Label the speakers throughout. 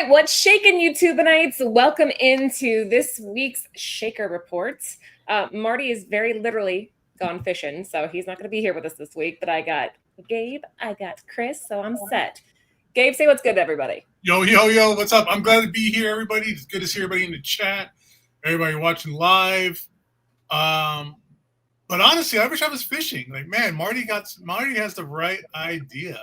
Speaker 1: what's shaking, YouTubeites? Welcome into this week's Shaker Report. Marty is very literally gone fishing, so he's not going to be here with us this week, but I got Gabe, I got Chris, so I'm set. Gabe, say what's good to everybody.
Speaker 2: Yo, what's up? I'm glad to be here, everybody. It's good to see everybody in the chat, everybody watching live. But honestly, I wish I was fishing. Like, man, Marty has the right idea.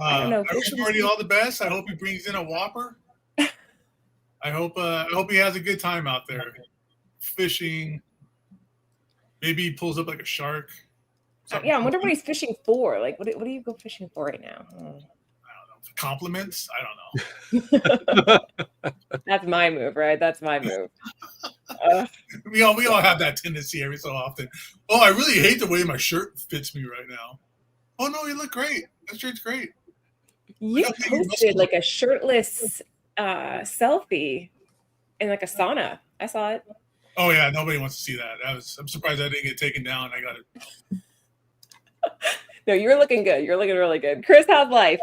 Speaker 2: I wish Marty all the best. I hope he brings in a whopper. I hope he has a good time out there fishing. Maybe he pulls up like a shark.
Speaker 1: Yeah, I wonder what he's fishing for. Like, what do you go fishing for right now?
Speaker 2: I don't know. Compliments? I don't
Speaker 1: know. That's my move, right? That's my move.
Speaker 2: We all have that tendency every so often. Oh, I really hate the way my shirt fits me right now. Oh no, you look great. That shirt's great.
Speaker 1: You posted like a shirtless selfie in like a sauna. I saw it.
Speaker 2: Oh yeah, nobody wants to see that. I'm surprised I didn't get taken down. I got it.
Speaker 1: No, you're looking good. You're looking really good. Chris, how's life?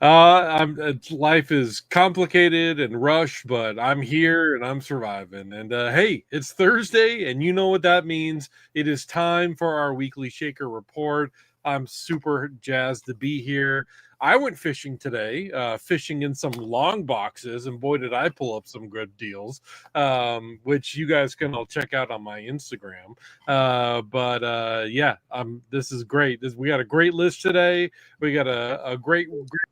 Speaker 3: Life is complicated and rushed, but I'm here and I'm surviving. And hey, it's Thursday, and you know what that means. It is time for our weekly Shaker Report. I'm super jazzed to be here. I went fishing today, fishing in some long boxes, and boy, did I pull up some good deals, which you guys can all check out on my Instagram. Yeah, this is great. We got a great list today. We got a great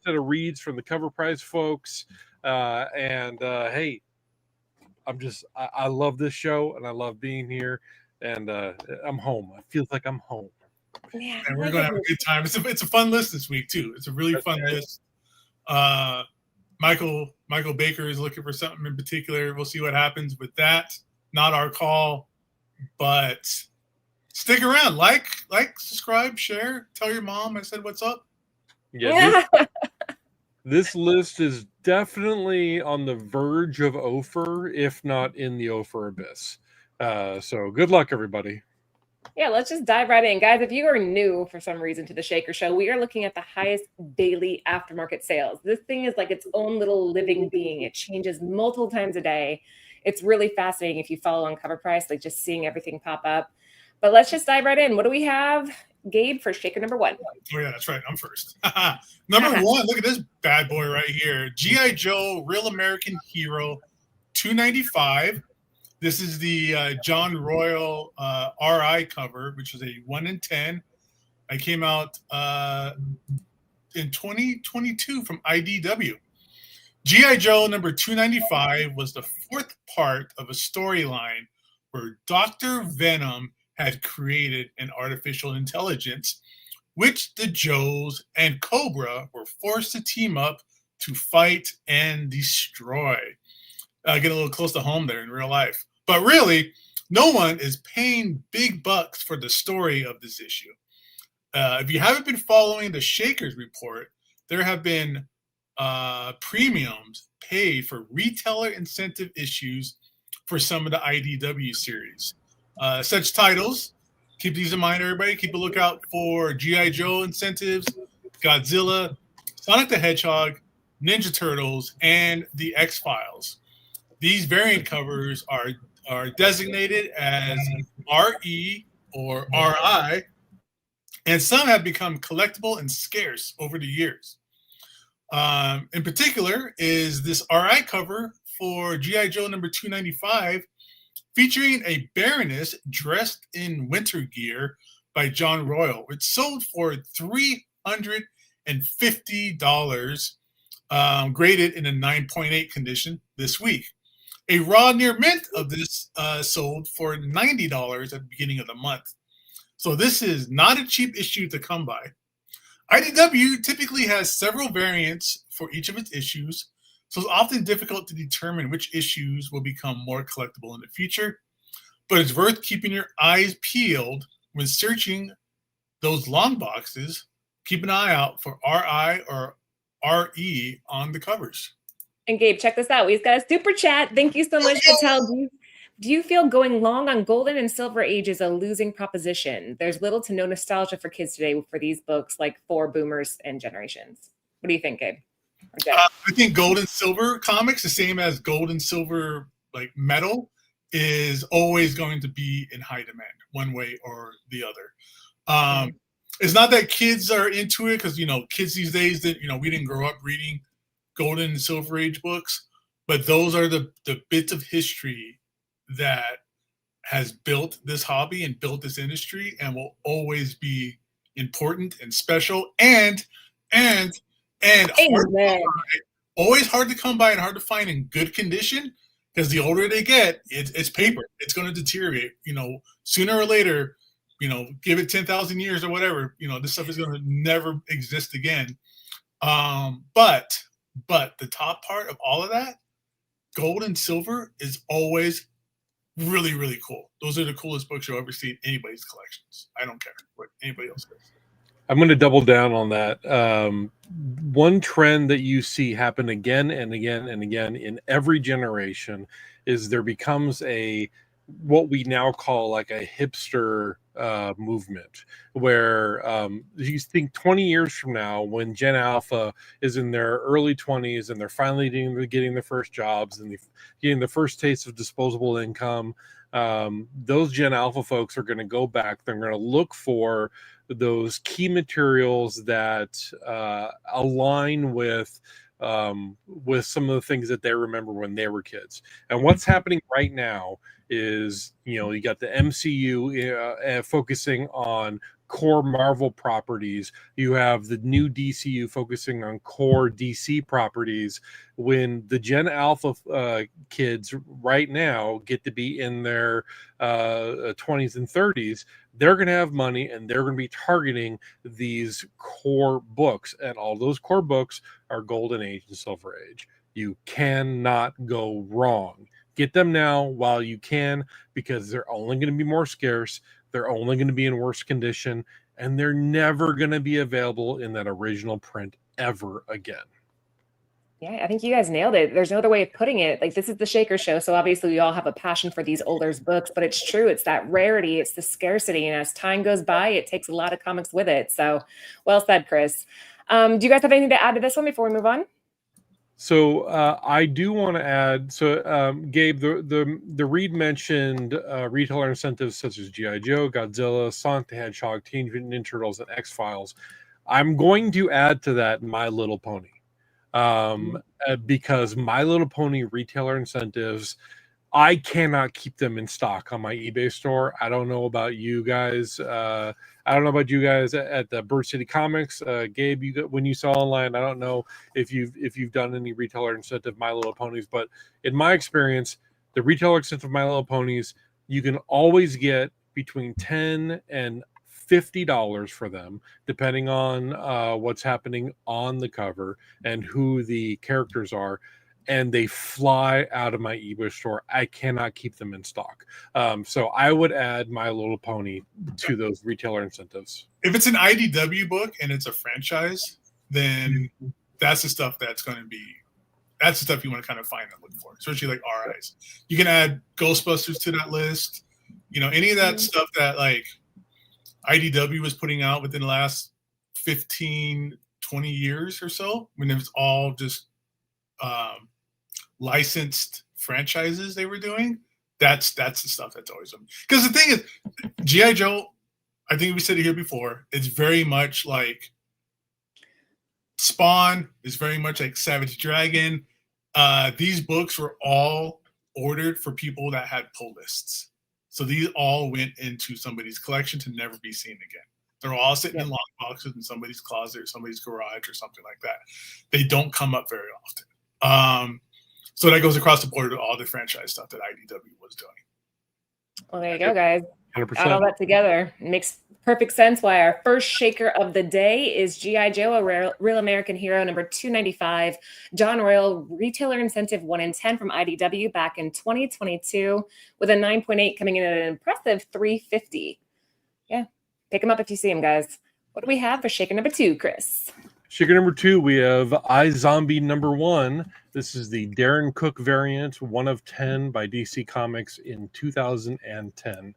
Speaker 3: set of reads from the Cover Price folks. Hey, I love this show, and I love being here, and I'm home. It feels like I'm home.
Speaker 1: Yeah,
Speaker 2: and we're gonna have a good time. It's a fun list this week too. It's a really fun list. Michael Baker is looking for something in particular. We'll see what happens with that. Not our call, but stick around. Like, subscribe, share, tell your mom I said what's up.
Speaker 3: Yeah. This list is definitely on the verge of Ophir, if not in the Ophir abyss. So good luck, everybody.
Speaker 1: Yeah, let's just dive right in. Guys, if you are new for some reason to the Shaker Show, we are looking at the highest daily aftermarket sales. This thing is like its own little living being. It changes multiple times a day. It's really fascinating if you follow on Cover Price, like just seeing everything pop up. But let's just dive right in. What do we have, Gabe, for Shaker number 1?
Speaker 2: Oh, yeah, that's right. I'm first. Number 1, look at this bad boy right here. G.I. Joe Real American Hero, $295. This is the John Royle RI cover, which is a 1 in 10. I came out in 2022 from IDW. G.I. Joe number 295 was the 4th part of a storyline where Dr. Venom had created an artificial intelligence, which the Joes and Cobra were forced to team up to fight and destroy. Get a little close to home there in real life. But really, no one is paying big bucks for the story of this issue. If you haven't been following the Shakers report, there have been premiums paid for retailer incentive issues for some of the IDW series. Such titles, keep these in mind, everybody. Keep a lookout for G.I. Joe incentives, Godzilla, Sonic the Hedgehog, Ninja Turtles, and the X-Files. These variant covers are designated as RE or RI, and some have become collectible and scarce over the years. In particular is this RI cover for G.I. Joe number 295, featuring a Baroness dressed in winter gear by John Royle. It sold for $350, graded in a 9.8 condition this week. A raw near mint of this sold for $90 at the beginning of the month. So this is not a cheap issue to come by. IDW typically has several variants for each of its issues, so it's often difficult to determine which issues will become more collectible in the future. But it's worth keeping your eyes peeled when searching those long boxes. Keep an eye out for RI or RE on the covers.
Speaker 1: And Gabe, check this out. We've got a super chat. Thank you so much, Patel. Do you feel going long on Golden and Silver Age is a losing proposition? There's little to no nostalgia for kids today for these books, like for boomers and generations. What do you think, Gabe? Okay.
Speaker 2: I think gold and silver comics, the same as gold and silver like metal, is always going to be in high demand, one way or the other. It's not that kids are into it because kids these days that we didn't grow up reading golden and silver age books, but those are the bits of history that has built this hobby and built this industry and will always be important and special and always hard to come by and hard to find in good condition, because the older they get, it's paper. It's going to deteriorate. Sooner or later, give it 10,000 years or whatever, this stuff is going to never exist again. But the top part of all of that, gold and silver, is always really, really cool. Those are the coolest books you'll ever see in anybody's collections. I don't care what anybody else says.
Speaker 3: I'm going to double down on that. One trend that you see happen again and again and again in every generation is there becomes what we now call like a hipster movement, where you think 20 years from now, when Gen Alpha is in their early 20s and they're finally getting their first jobs and getting the first taste of disposable income, those Gen Alpha folks are going to go back. They're going to look for those key materials that align with some of the things that they remember when they were kids. And what's happening right now is, you got the MCU focusing on core Marvel properties. You have the new DCU focusing on core DC properties. When the Gen Alpha kids right now get to be in their 20s and 30s, they're going to have money and they're going to be targeting these core books. And all those core books are Golden Age and Silver Age. You cannot go wrong. Get them now while you can, because they're only going to be more scarce. They're only going to be in worse condition, and they're never going to be available in that original print ever again.
Speaker 1: Yeah, I think you guys nailed it. There's no other way of putting it. Like, this is the Shaker Show, so obviously we all have a passion for these older books, but it's true. It's that rarity. It's the scarcity. And as time goes by, it takes a lot of comics with it. So well said, Chris. Do you guys have anything to add to this one before we move on?
Speaker 3: So I do want to add. So Gabe, the Reed mentioned retailer incentives such as G.I. Joe, Godzilla, Sonic the Hedgehog, Teenage Mutant Ninja Turtles, and X-Files. I'm going to add to that My Little Pony, because My Little Pony retailer incentives, I cannot keep them in stock on my eBay store. I don't know about you guys. I don't know about you guys at the Bird City Comics. Gabe, when you saw online, I don't know if you've done any retailer incentive My Little Ponies, but in my experience, the retailer incentive My Little Ponies, you can always get between $10 and $50 for them, depending on what's happening on the cover and who the characters are. And they fly out of my eBay store. I cannot keep them in stock. So I would add My Little Pony to those retailer incentives.
Speaker 2: If it's an IDW book and it's a franchise, then that's the stuff that's the stuff you want to kind of find and look for, especially like RIs. You can add Ghostbusters to that list. Any of that stuff that like IDW was putting out within the last 15, 20 years or so, when it was all just licensed franchises they were doing. That's the stuff that's always on. Because the thing is, G.I. Joe, I think we said it here before, it's very much like Spawn, is very much like Savage Dragon. These books were all ordered for people that had pull lists. So these all went into somebody's collection to never be seen again. They're all sitting in lock boxes in somebody's closet or somebody's garage or something like that. They don't come up very often. So that goes across the board to all the franchise stuff that IDW was doing.
Speaker 1: Well, there you go, guys.
Speaker 3: 100%.
Speaker 1: Add all that together. It makes perfect sense why our first shaker of the day is G.I. Joe, a Real American Hero, number 295. John Royle, retailer incentive 1 in 10 from IDW back in 2022, with a 9.8 coming in at an impressive 350. Yeah, pick them up if you see them, guys. What do we have for shaker number 2, Chris?
Speaker 3: Shaker number 2, we have iZombie number 1. This is the Darren Cooke variant, 1 of 10 by DC Comics in 2010.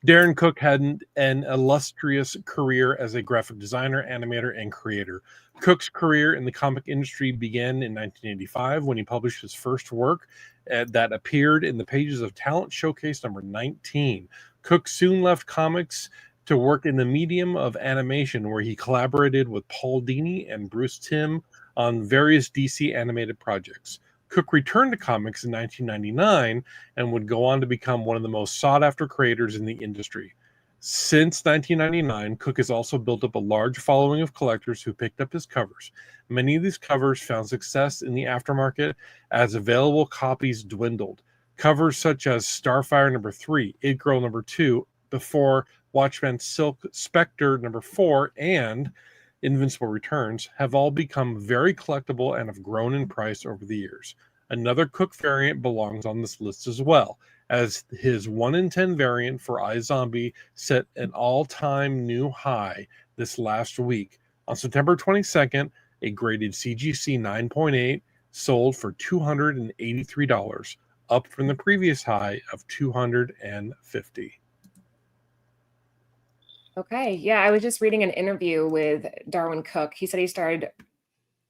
Speaker 3: Darren Cooke had an illustrious career as a graphic designer, animator, and creator. Cooke's career in the comic industry began in 1985 when he published his first work that appeared in the pages of Talent Showcase number 19. Cooke soon left comics to work in the medium of animation, where he collaborated with Paul Dini and Bruce Timm on various DC animated projects. Cooke returned to comics in 1999 and would go on to become one of the most sought-after creators in the industry. Since 1999, Cooke has also built up a large following of collectors who picked up his covers. Many of these covers found success in the aftermarket as available copies dwindled. Covers such as Starfire number 3, It Girl number 2, Before Watchman Silk Spectre number 4, and Invincible Returns have all become very collectible and have grown in price over the years. Another Cooke variant belongs on this list as well, as his 1 in 10 variant for iZombie set an all-time new high this last week. On September 22nd, a graded CGC 9.8 sold for $283, up from the previous high of $250.
Speaker 1: Okay, yeah, I was just reading an interview with Darwyn Cooke. He said he started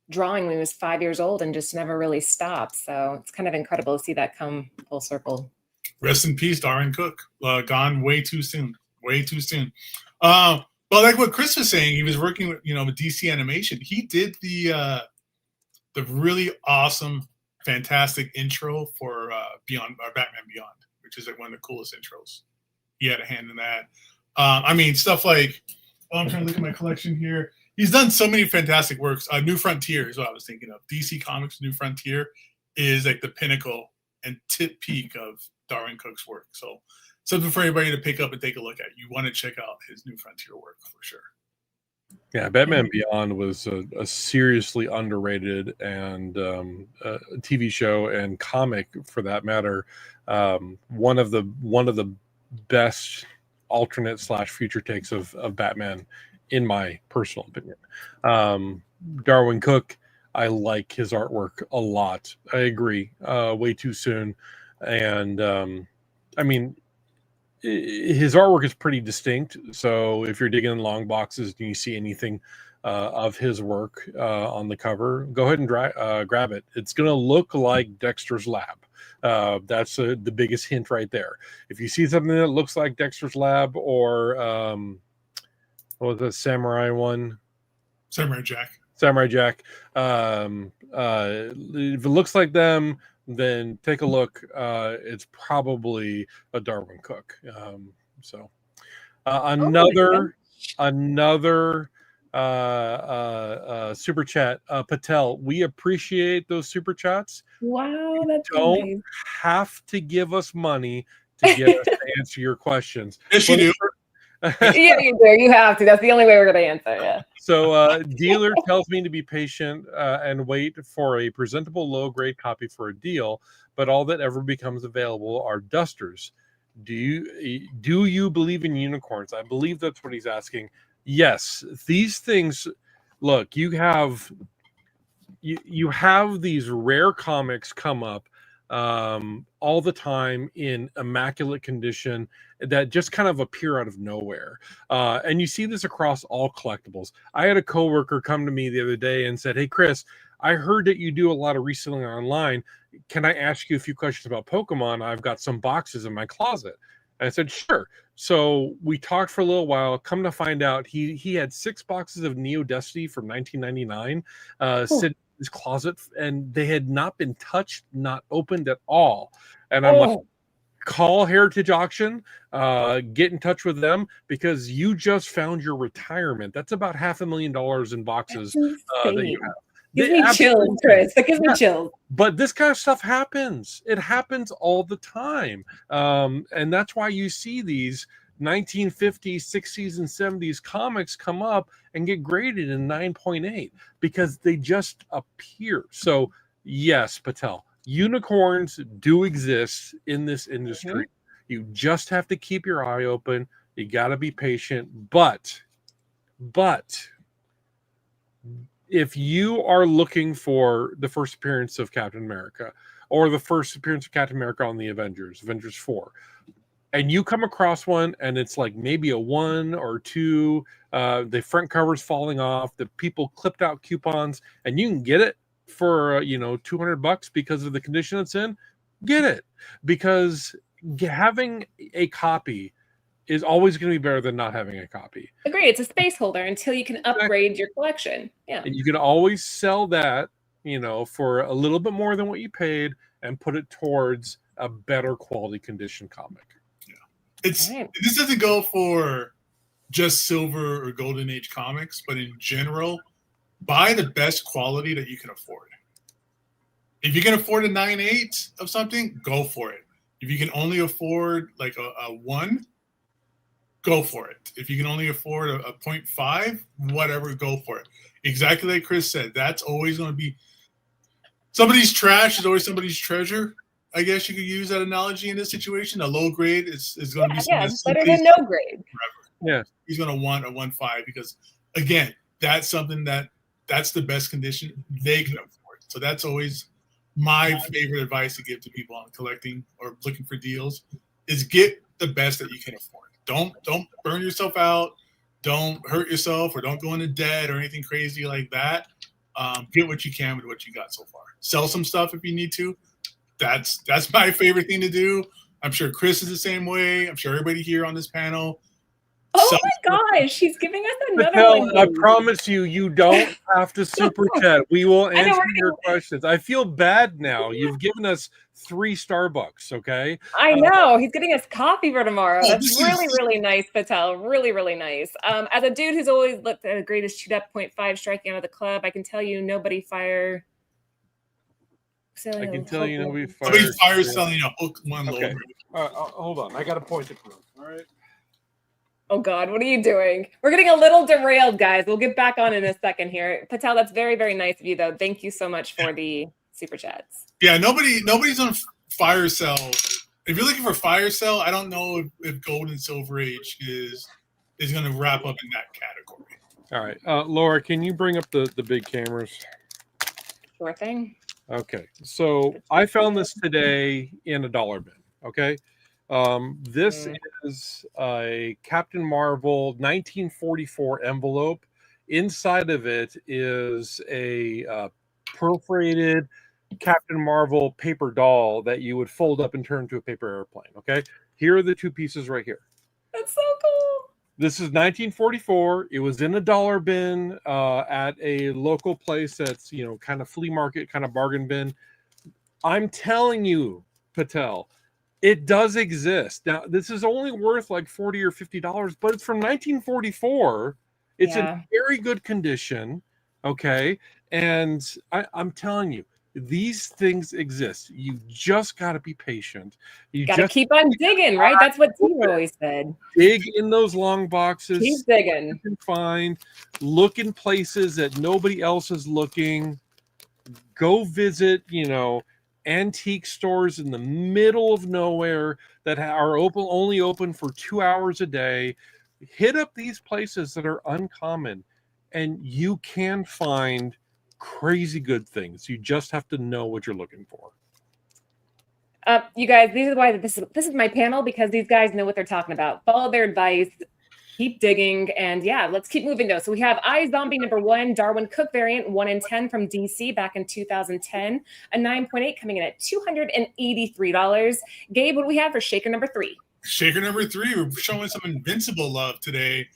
Speaker 1: drawing when he was 5 years old and just never really stopped. So it's kind of incredible to see that come full circle.
Speaker 2: Rest in peace, Darwyn Cooke. Gone way too soon. Way too soon. But like what Chris was saying, he was working with with DC Animation. He did the really awesome, fantastic intro for Beyond Batman Beyond, which is like one of the coolest intros. He had a hand in that. I mean, stuff like, I'm trying to look at my collection here. He's done so many fantastic works. New Frontier is what I was thinking of. DC Comics New Frontier is like the pinnacle and tip peak of Darwyn Cooke's work. So something for everybody to pick up and take a look at. You want to check out his New Frontier work for sure. Yeah,
Speaker 3: Batman Beyond was a seriously underrated and TV show and comic, for that matter. One of the best alternate / future takes of Batman, in my personal opinion. Darwyn Cooke, I like his artwork a lot. I agree. Way too soon. And I mean, his artwork is pretty distinct. So if you're digging in long boxes and you see anything of his work on the cover, go ahead and grab it. It's going to look like Dexter's Lab. That's the biggest hint right there. If you see something that looks like Dexter's Lab or what was the Samurai one?
Speaker 2: Samurai Jack.
Speaker 3: If it looks like them, then take a look. It's probably a Darwyn Cooke. Another super chat. Patel, we appreciate those super chats.
Speaker 1: Wow, that's
Speaker 3: don't
Speaker 1: nice.
Speaker 3: Have to give us money to get us to answer your questions.
Speaker 2: Yes, you do.
Speaker 1: Yeah, you do. You have to. That's the only way we're going to answer. Yeah.
Speaker 3: So, dealer tells me to be patient and wait for a presentable low-grade copy for a deal, but all that ever becomes available are dusters. Do you believe in unicorns? I believe that's what he's asking. Yes, these things. Look, you have these rare comics come up all the time in immaculate condition that just kind of appear out of nowhere. And you see this across all collectibles. I had a coworker come to me the other day and said, "Hey, Chris, I heard that you do a lot of reselling online. Can I ask you a few questions about Pokemon? I've got some boxes in my closet." And I said, "Sure." So we talked for a little while. Come to find out, he had 6 boxes of Neo Destiny from 1999 sitting in his closet, and they had not been touched, not opened at all. And I'm like, call Heritage Auction, get in touch with them, because you just found your retirement. That's about $500,000 in boxes that you have.
Speaker 1: Gives me chills, Chris. That gives me chills.
Speaker 3: But this kind of stuff happens. It happens all the time. And that's why you see these 1950s, 60s, and 70s comics come up and get graded in 9.8 because they just appear. So, yes, Patel, unicorns do exist in this industry. You just have to keep your eye open. You got to be patient. But if you are looking for the first appearance of Captain America or the first appearance of Captain America on the Avengers 4, and you come across one and it's like maybe a 1 or 2, the front cover's falling off, the people clipped out coupons, and you can get it for $200 because of the condition it's in, get it, because having a copy is always going to be better than not having a copy.
Speaker 1: Agreed. It's a space holder until you can upgrade your collection. Yeah.
Speaker 3: And you can always sell that, for a little bit more than what you paid and put it towards a better quality condition comic.
Speaker 2: Yeah. This doesn't go for just Silver or Golden Age comics, but in general, buy the best quality that you can afford. If you can afford a 9.8 of something, go for it. If you can only afford like a 1, go for it. If you can only afford a 0.5, whatever, go for it. Exactly like Chris said, that's always going to be somebody's trash is always somebody's treasure. I guess you could use that analogy in this situation. A low grade is going to be something
Speaker 1: it's better than no grade.
Speaker 3: Forever. Yeah,
Speaker 2: he's going to want a 1.5 because again, that's something that's the best condition they can afford. So that's always my favorite advice to give to people on collecting or looking for deals is get the best that you can afford. Don't burn yourself out. Don't hurt yourself or don't go into debt or anything crazy like that. Get what you can with what you got so far. Sell some stuff if you need to. That's my favorite thing to do. I'm sure Chris is the same way. I'm sure everybody here on this panel.
Speaker 1: Oh my gosh, he's giving us another one.
Speaker 3: I promise you don't have to super chat. We will answer your questions. I feel bad now. You've given us 3 Starbucks, okay?
Speaker 1: I know. He's getting us coffee for tomorrow. That's really, really nice, Patel. Really, really nice. As a dude who's always looked at the greatest shoot up 0.5 striking out of the club, I can tell you nobody fire.
Speaker 3: I can tell you nobody
Speaker 2: fires selling a hook one
Speaker 3: okay.
Speaker 2: lower.
Speaker 3: Hold on. I got a point to prove. All right.
Speaker 1: Oh God, what are you doing? We're getting a little derailed, guys. We'll get back on in a second here. Patel, that's very, very nice of you, though. Thank you so much for the super chats.
Speaker 2: Yeah, nobody's on fire sale. If you're looking for fire sale, I don't know if Gold and Silver Age is going to wrap up in that category.
Speaker 3: All right, Laura, can you bring up the big cameras?
Speaker 1: Sure thing.
Speaker 3: Okay, so I found this today in a dollar bin. Okay. This is a Captain Marvel 1944 envelope. Inside of it is a perforated Captain Marvel paper doll that you would fold up and turn into a paper airplane. Okay, here are the 2 pieces right here.
Speaker 1: That's so cool.
Speaker 3: This is 1944. It was in a dollar bin at a local place that's, kind of flea market, kind of bargain bin. I'm telling you, Patel, it does exist. Now, this is only worth like $40 or $50, but it's from 1944. It's in very good condition, okay? And I'm telling you, these things exist. You just got to be patient. You
Speaker 1: got to keep on digging, right? That's what Steve always said.
Speaker 3: Dig in those long boxes.
Speaker 1: Keep digging.
Speaker 3: Find, look in places that nobody else is looking. Go visit, antique stores in the middle of nowhere that are only open for 2 hours a day. Hit up these places that are uncommon, and you can find crazy good things. You just have to know what you're looking for.
Speaker 1: You guys, these are why this is my panel, because these guys know what they're talking about. Follow their advice. Keep digging, and let's keep moving though. So we have iZombie #1, Darwyn Cooke variant, 1 in 10 from DC back in 2010, a 9.8 coming in at $283. Gabe, what do we have for Shaker #3?
Speaker 2: Shaker #3, we're showing some Invincible love today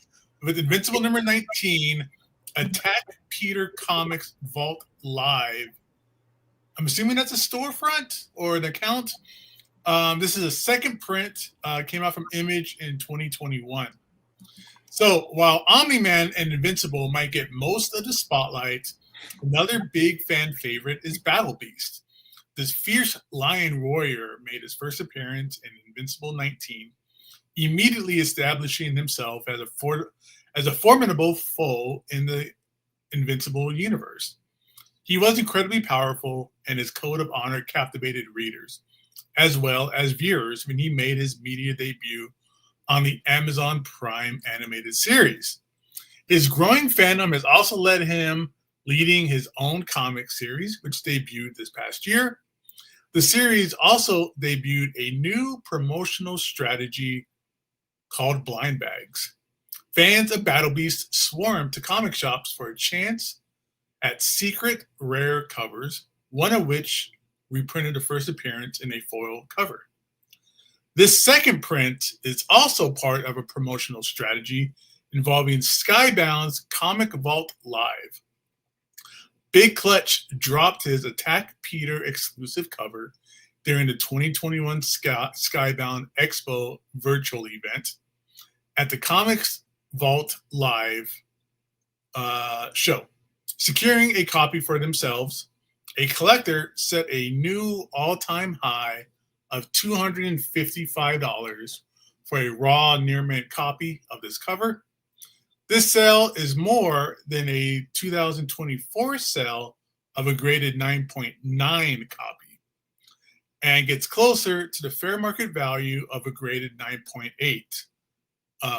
Speaker 2: with Invincible #19, Attack Peter Comics Vault Live. I'm assuming that's a storefront or an account. This is a second print, came out from Image in 2021. So while Omni-Man and Invincible might get most of the spotlight, another big fan favorite is Battle Beast. This fierce lion warrior made his first appearance in Invincible 19, immediately establishing himself as a formidable foe in the Invincible universe. He was incredibly powerful, and his code of honor captivated readers, as well as viewers, when he made his media debut on the Amazon Prime animated series. His growing fandom has also led him leading his own comic series, which debuted this past year. The series also debuted a new promotional strategy called Blind Bags. Fans of Battle Beast swarmed to comic shops for a chance at secret rare covers, one of which reprinted the first appearance in a foil cover. This second print is also part of a promotional strategy involving Skybound's Comic Vault Live. Big Clutch dropped his Attack Peter exclusive cover during the 2021 Skybound Expo virtual event. At the Comics Vault Live show. Securing a copy for themselves, a collector set a new all-time high of $255 for a raw near-mint copy of this cover. This sale is more than a 2024 sale of a graded 9.9 copy and gets closer to the fair market value of a graded 9.8,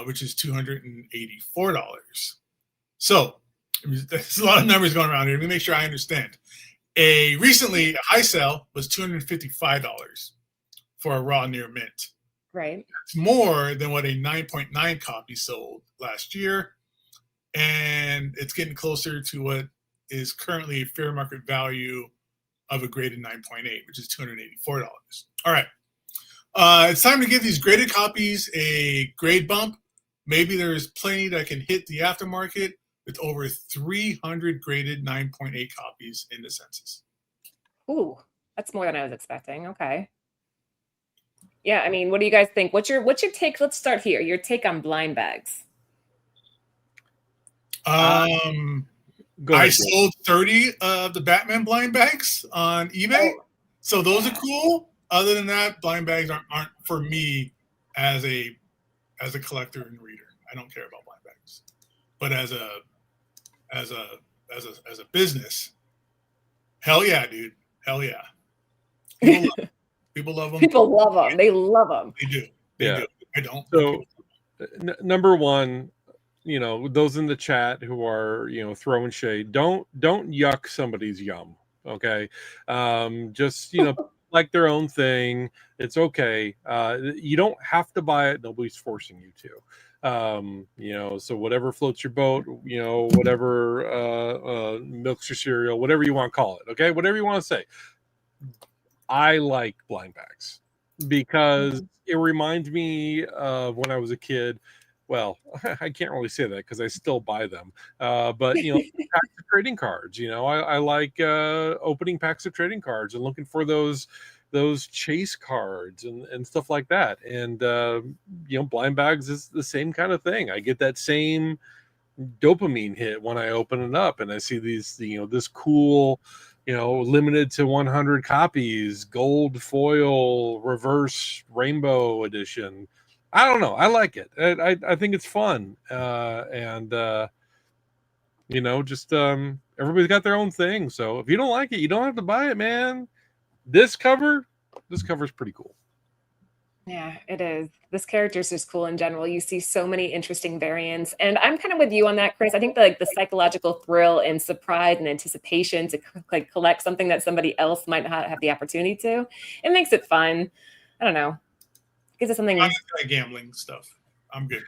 Speaker 2: which is $284. So there's a lot of numbers going around here. Let me make sure I understand. Recently, a high sale was $255 for a raw near mint.
Speaker 1: Right.
Speaker 2: It's more than what a 9.9 copy sold last year. And it's getting closer to what is currently a fair market value of a graded 9.8, which is $284. All right. It's time to give these graded copies a grade bump. Maybe there's plenty that can hit the aftermarket with over 300 graded 9.8 copies in the census.
Speaker 1: Ooh, that's more than I was expecting. Okay. Yeah, I mean, what do you guys think? What's your take? Let's start here. Your take on blind bags.
Speaker 2: I sold 30 of the Batman blind bags on eBay.
Speaker 1: Oh.
Speaker 2: So those are cool. Other than that, blind bags aren't for me as a collector and reader. I don't care about blind bags. But as a business, hell yeah, dude. Hell yeah. People love them.
Speaker 1: People love them. They love them.
Speaker 2: They do. They do. I don't.
Speaker 3: So, number one, those in the chat who are, throwing shade, don't yuck somebody's yum. Okay. Just, like their own thing. It's okay. You don't have to buy it. Nobody's forcing you to. So whatever floats your boat, whatever milks your cereal, whatever you want to call it. Okay. Whatever you want to say. I like blind bags because it reminds me of when I was a kid. Well, I can't really say that because I still buy them. But packs of trading cards. I like opening packs of trading cards and looking for those chase cards and stuff like that. And blind bags is the same kind of thing. I get that same dopamine hit when I open it up and I see these, this cool, limited to 100 copies, gold foil, reverse rainbow edition. I don't know. I like it. I think it's fun. Everybody's got their own thing. So if you don't like it, you don't have to buy it, man. This cover's pretty cool.
Speaker 1: Yeah, it is. This character is just cool in general. You see so many interesting variants. And I'm kind of with you on that, Chris. I think the psychological thrill and surprise and anticipation to collect something that somebody else might not have the opportunity to, it makes it fun. I don't know. Gives it something.
Speaker 2: I'm into that gambling stuff. I'm good.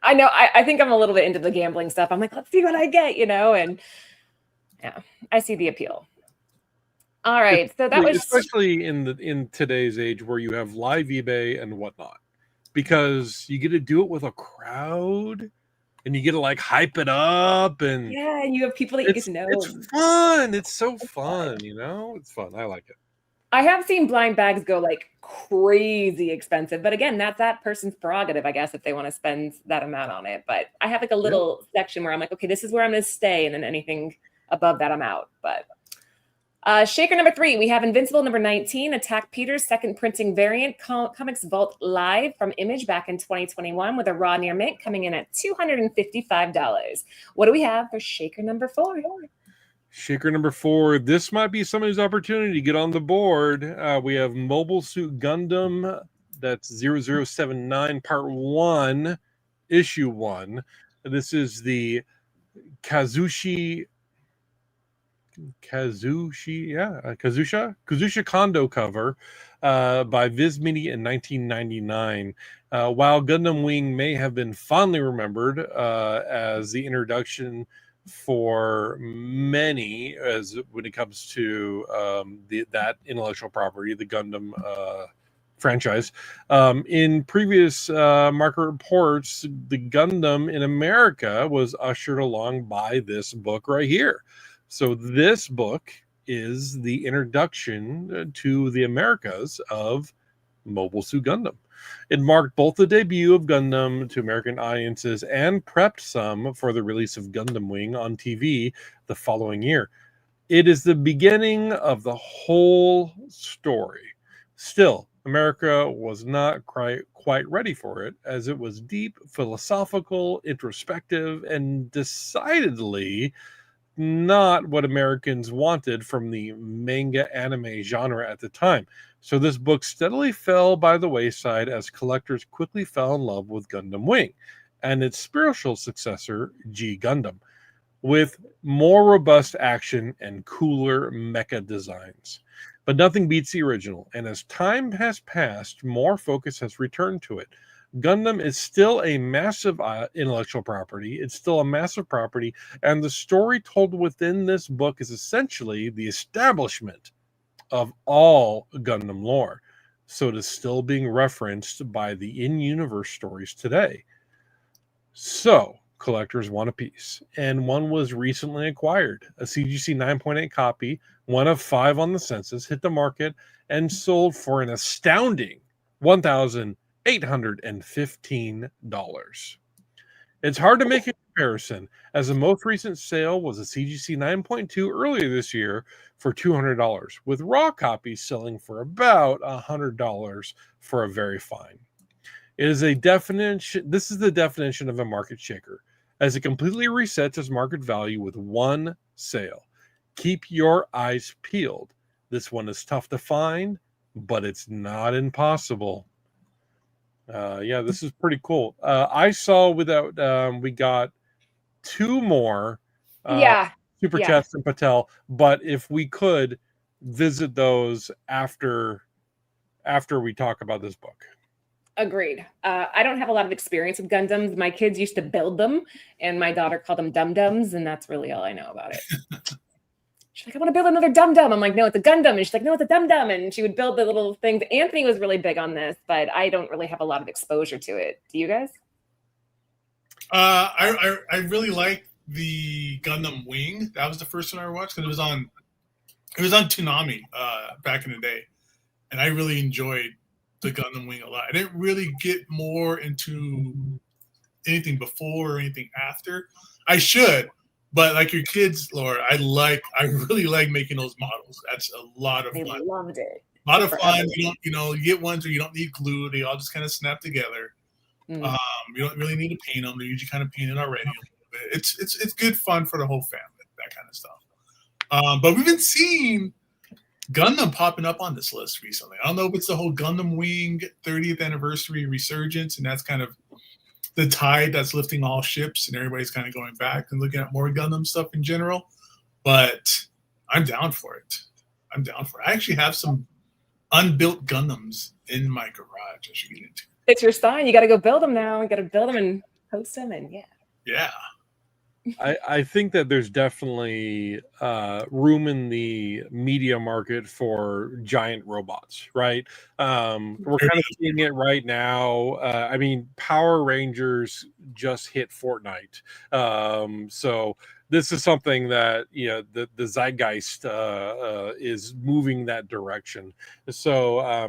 Speaker 1: I know. I think I'm a little bit into the gambling stuff. I'm like, let's see what I get, and yeah, I see the appeal. All right, so that was
Speaker 3: especially in today's age where you have live eBay and whatnot, because you get to do it with a crowd, and you get to hype it up, and
Speaker 1: and you have people that you get to know.
Speaker 3: It's fun. It's so fun. It's fun. I like it.
Speaker 1: I have seen blind bags go crazy expensive, but again, that's that person's prerogative, I guess, if they want to spend that amount on it. But I have a little section where I'm like, okay, this is where I'm going to stay, and then anything above that, I'm out. But shaker number 3, we have Invincible number 19, Attack Peter's second printing variant, Comics Vault Live from Image back in 2021 with a raw near mint coming in at $255. What do we have for shaker number 4?
Speaker 3: Shaker number 4. This might be somebody's opportunity to get on the board. We have Mobile Suit Gundam. That's 0079 Part 1, Issue 1. This is the Kazuhisa Kazuhisa Kondo cover by Viz Mini in 1999. While Gundam Wing may have been fondly remembered as the introduction for many, as when it comes to that intellectual property, the Gundam franchise. In previous market reports, the Gundam in America was ushered along by this book right here. So this book is the introduction to the Americas of Mobile Suit Gundam. It marked both the debut of Gundam to American audiences and prepped some for the release of Gundam Wing on TV the following year. It is the beginning of the whole story. Still, America was not quite ready for it, as it was deep, philosophical, introspective, and decidedly not what Americans wanted from the manga anime genre at the time. So this book steadily fell by the wayside as collectors quickly fell in love with Gundam Wing and its spiritual successor, G Gundam, with more robust action and cooler mecha designs. But nothing beats the original, and as time has passed, more focus has returned to it. Gundam is still a massive intellectual property. It's still a massive property, and the story told within this book is essentially the establishment of all Gundam lore. So it is still being referenced by the in-universe stories today. So collectors want a piece, and one was recently acquired. A CGC 9.8 copy, one of 5 on the census, hit the market and sold for an astounding $1,815. It's hard to make a comparison, as the most recent sale was a CGC 9.2 earlier this year for $200, with raw copies selling for about $100 for a very fine. It is a definition. This is the definition of a market shaker, as it completely resets its market value with one sale. Keep your eyes peeled. This one is tough to find, but it's not impossible. Yeah, this is pretty cool. I saw without we got 2 more super chats from Patel, but if we could visit those after we talk about this book.
Speaker 1: Agreed. I don't have a lot of experience with Gundams. My kids used to build them, and my daughter called them dum-dums, and that's really all I know about it. She's like, I want to build another dum-dum. I'm like, no, it's a Gundam. And she's like, no, it's a dum-dum. And she would build the little things. Anthony was really big on this, but I don't really have a lot of exposure to it. Do you guys?
Speaker 2: I really like the Gundam Wing. That was the first one I watched because it was on Toonami back in the day, and I really enjoyed the Gundam Wing a lot. I didn't really get more into anything before or anything after. I should, but like your kids, Laura, I really like making those models. That's a lot of fun.
Speaker 1: I loved it.
Speaker 2: A lot of fun. You get ones where you don't need glue. They all just kind of snap together. You don't really need to paint them. They're usually kind of painted already a little bit. It's good fun for the whole family, that kind of stuff. But we've been seeing Gundam popping up on this list recently. I don't know if it's the whole Gundam Wing 30th anniversary resurgence, and that's kind of the tide that's lifting all ships, and everybody's kind of going back and looking at more Gundam stuff in general. But I'm down for it. I actually have some unbuilt Gundams in my garage I should get into.
Speaker 1: It's your sign. You got to go build them now. You got to build them and post them, and
Speaker 2: yeah.
Speaker 3: I think that there's definitely room in the media market for giant robots, right? We're kind of seeing it right now. I mean, Power Rangers just hit Fortnite. So this is something that, the zeitgeist is moving that direction. So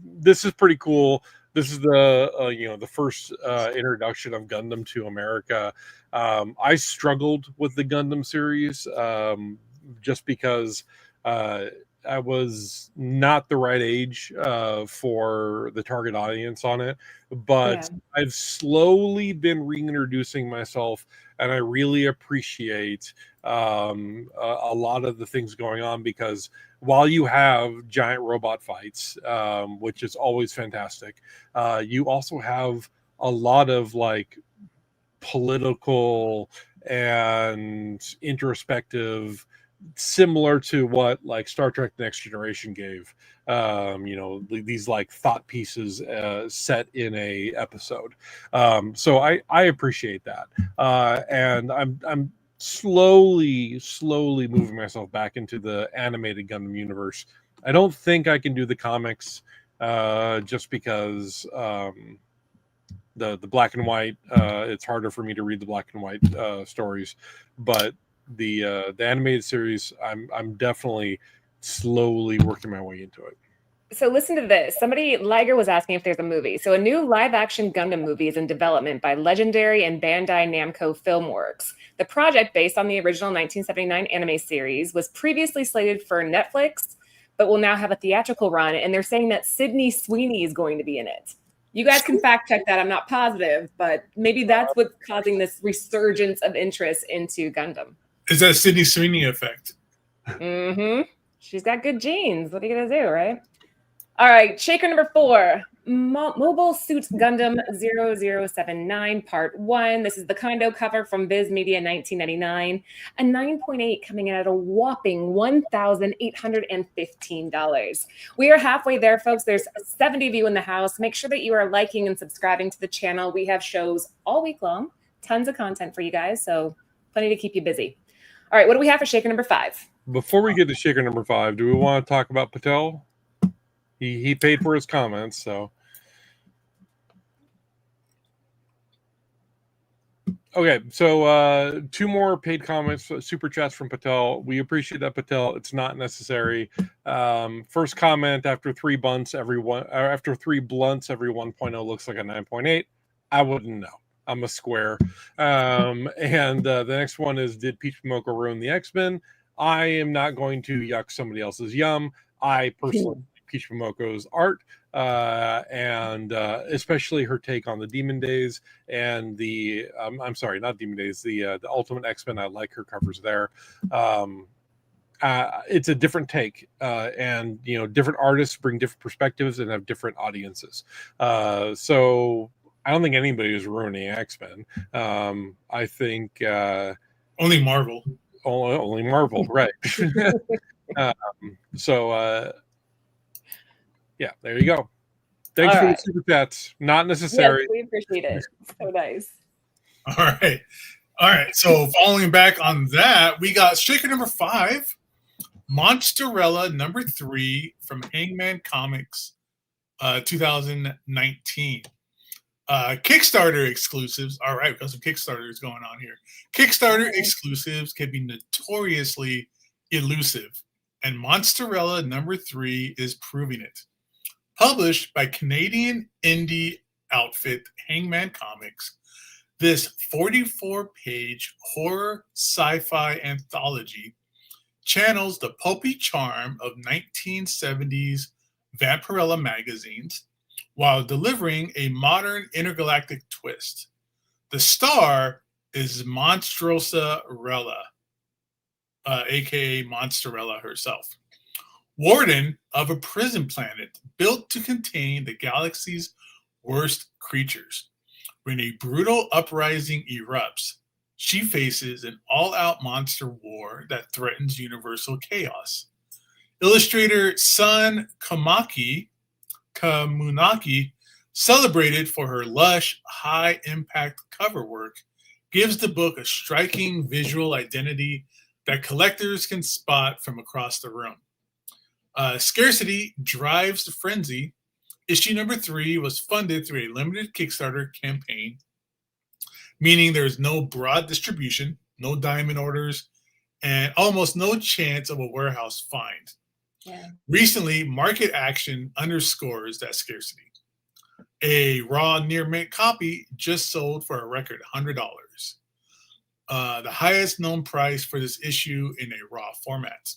Speaker 3: this is pretty cool. This is the first introduction of Gundam to America. I struggled with the Gundam series just because I was not the right age for the target audience on it. But I've slowly been reintroducing myself, and I really appreciate a lot of the things going on, because while you have giant robot fights, which is always fantastic, you also have a lot of political and introspective similar to what like Star Trek Next Generation gave. These like thought pieces set in a episode. So I appreciate that, and I'm slowly moving myself back into the animated Gundam universe. I don't think I can do the comics just because the black and white, it's harder for me to read the black and white stories, but the animated series, I'm definitely slowly working my way into it.
Speaker 1: So listen to this. Somebody, Liger, was asking if there's a movie. So a new live-action Gundam movie is in development by Legendary and Bandai Namco Filmworks. The project, based on the original 1979 anime series, was previously slated for Netflix, but will now have a theatrical run. And they're saying that Sydney Sweeney is going to be in it. You guys can fact check that. I'm not positive, but maybe that's what's causing this resurgence of interest into Gundam.
Speaker 2: Is that Sydney Sweeney effect?
Speaker 1: Mm-hmm. She's got good genes. What are you going to do, right? All right, shaker number 4, Mobile Suit Gundam 0079 Part 1. This is the Kondo cover from Viz Media 1999. A 9.8 coming in at a whopping $1,815. We are halfway there, folks. There's 70 of you in the house. Make sure that you are liking and subscribing to the channel. We have shows all week long. Tons of content for you guys, so plenty to keep you busy. All right, what do we have for shaker number 5?
Speaker 3: Before we get to shaker number 5, do we want to talk about Patel? He paid for his comments, so. Okay, so 2 more paid comments, super chats from Patel. We appreciate that, Patel. It's not necessary. First comment: after 3 blunts, every 1.0 looks like a 9.8. I wouldn't know. I'm a square. And the next one is: did Peach Momoko ruin the X-Men? I am not going to yuck somebody else's yum. I personally Peach Momoko's art, and especially her take on the Demon Days and the I'm sorry, not Demon Days, the Ultimate X-Men. I like her covers there. It's a different take, and different artists bring different perspectives and have different audiences. So I don't think anybody is ruining X-Men. I think
Speaker 2: only Marvel.
Speaker 3: Only Marvel, right? Yeah, there you go. Thanks for the super chats. Not necessary.
Speaker 1: Yes, we appreciate it. So nice.
Speaker 2: All right. So following back on that, we got shaker number 5, Monsterella number 3 from Hangman Comics, 2019. Kickstarter exclusives. All right, because some Kickstarter is going on here. Kickstarter exclusives can be notoriously elusive, and Monsterella number 3 is proving it. Published by Canadian indie outfit Hangman Comics, this 44-page horror sci-fi anthology channels the pulpy charm of 1970s Vampirella magazines while delivering a modern intergalactic twist. The star is Monsterella, aka Monsterella herself, warden of a prison planet built to contain the galaxy's worst creatures. When a brutal uprising erupts, she faces an all-out monster war that threatens universal chaos. Illustrator Sun Kamunkai, celebrated for her lush, high-impact cover work, gives the book a striking visual identity that collectors can spot from across the room. Scarcity drives the frenzy. Issue number 3 was funded through a limited Kickstarter campaign, meaning there's no broad distribution, no diamond orders, and almost no chance of a warehouse find.
Speaker 1: Yeah. Recently,
Speaker 2: market action underscores that scarcity. A raw near mint copy just sold for a record $100. The highest known price for this issue in a raw format.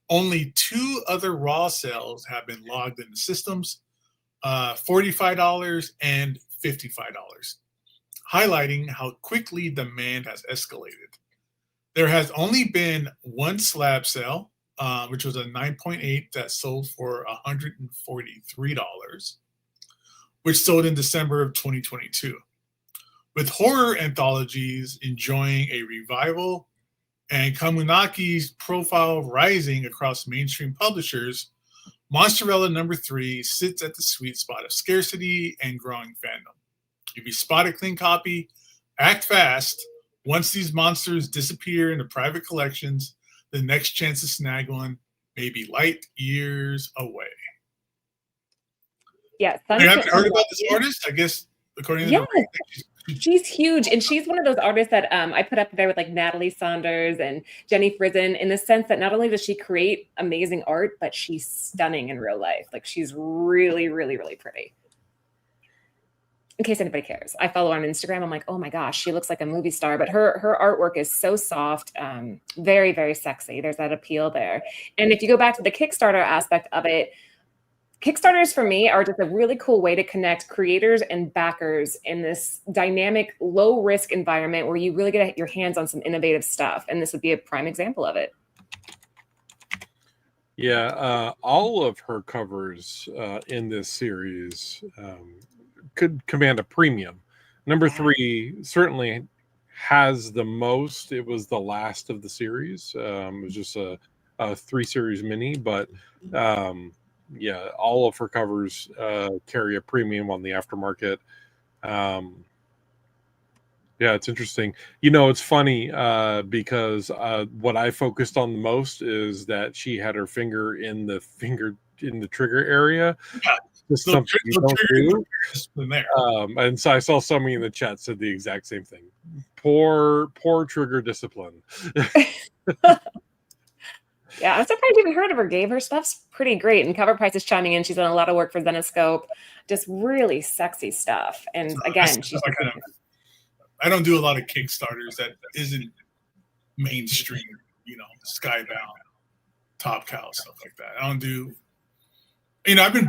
Speaker 2: Only 2 other raw sales have been logged in the systems, $45 and $55, highlighting how quickly demand has escalated. There has only been 1 slab sale, which was a 9.8 that sold for $143, which sold in December of 2022. With horror anthologies enjoying a revival and Khamunki's profile rising across mainstream publishers, Monsterella number 3 sits at the sweet spot of scarcity and growing fandom. If you spot a clean copy, act fast. Once these monsters disappear into private collections, the next chance to snag one may be light years away.
Speaker 1: Yeah,
Speaker 2: I haven't heard about this artist, I guess, according to
Speaker 1: she's huge, and she's one of those artists that I put up there with like Natalie Saunders and Jenny Frison, in the sense that not only does she create amazing art, but she's stunning in real life. Like, she's really, really, really pretty. In case anybody cares, I follow her on Instagram. I'm like, oh my gosh, she looks like a movie star. But her artwork is so soft, very, very sexy. There's that appeal there. And if you go back to the Kickstarter aspect of it, Kickstarters for me are just a really cool way to connect creators and backers in this dynamic, low risk environment where you really get your hands on some innovative stuff. And this would be a prime example of it.
Speaker 3: Yeah, all of her covers in this series could command a premium. Number 3 certainly has the most. It was the last of the series. It was just a 3-series mini, but yeah, all of her covers carry a premium on the aftermarket. Yeah, it's interesting. You know, it's funny because what I focused on the most is that she had her finger in the trigger area.
Speaker 2: Yeah.
Speaker 3: Just something you don't do.
Speaker 2: There.
Speaker 3: And so I saw somebody in the chat said the exact same thing. Poor trigger discipline.
Speaker 1: Yeah, I'm surprised you even heard of her, Gabe. Her stuff's pretty great. And CovrPrice is chiming in. She's done a lot of work for Zenoscope. Just really sexy stuff. And again, she's...
Speaker 2: I don't do a lot of Kickstarters that isn't mainstream, you know, Skybound, Top Cow, stuff like that. I don't do... You know, I've been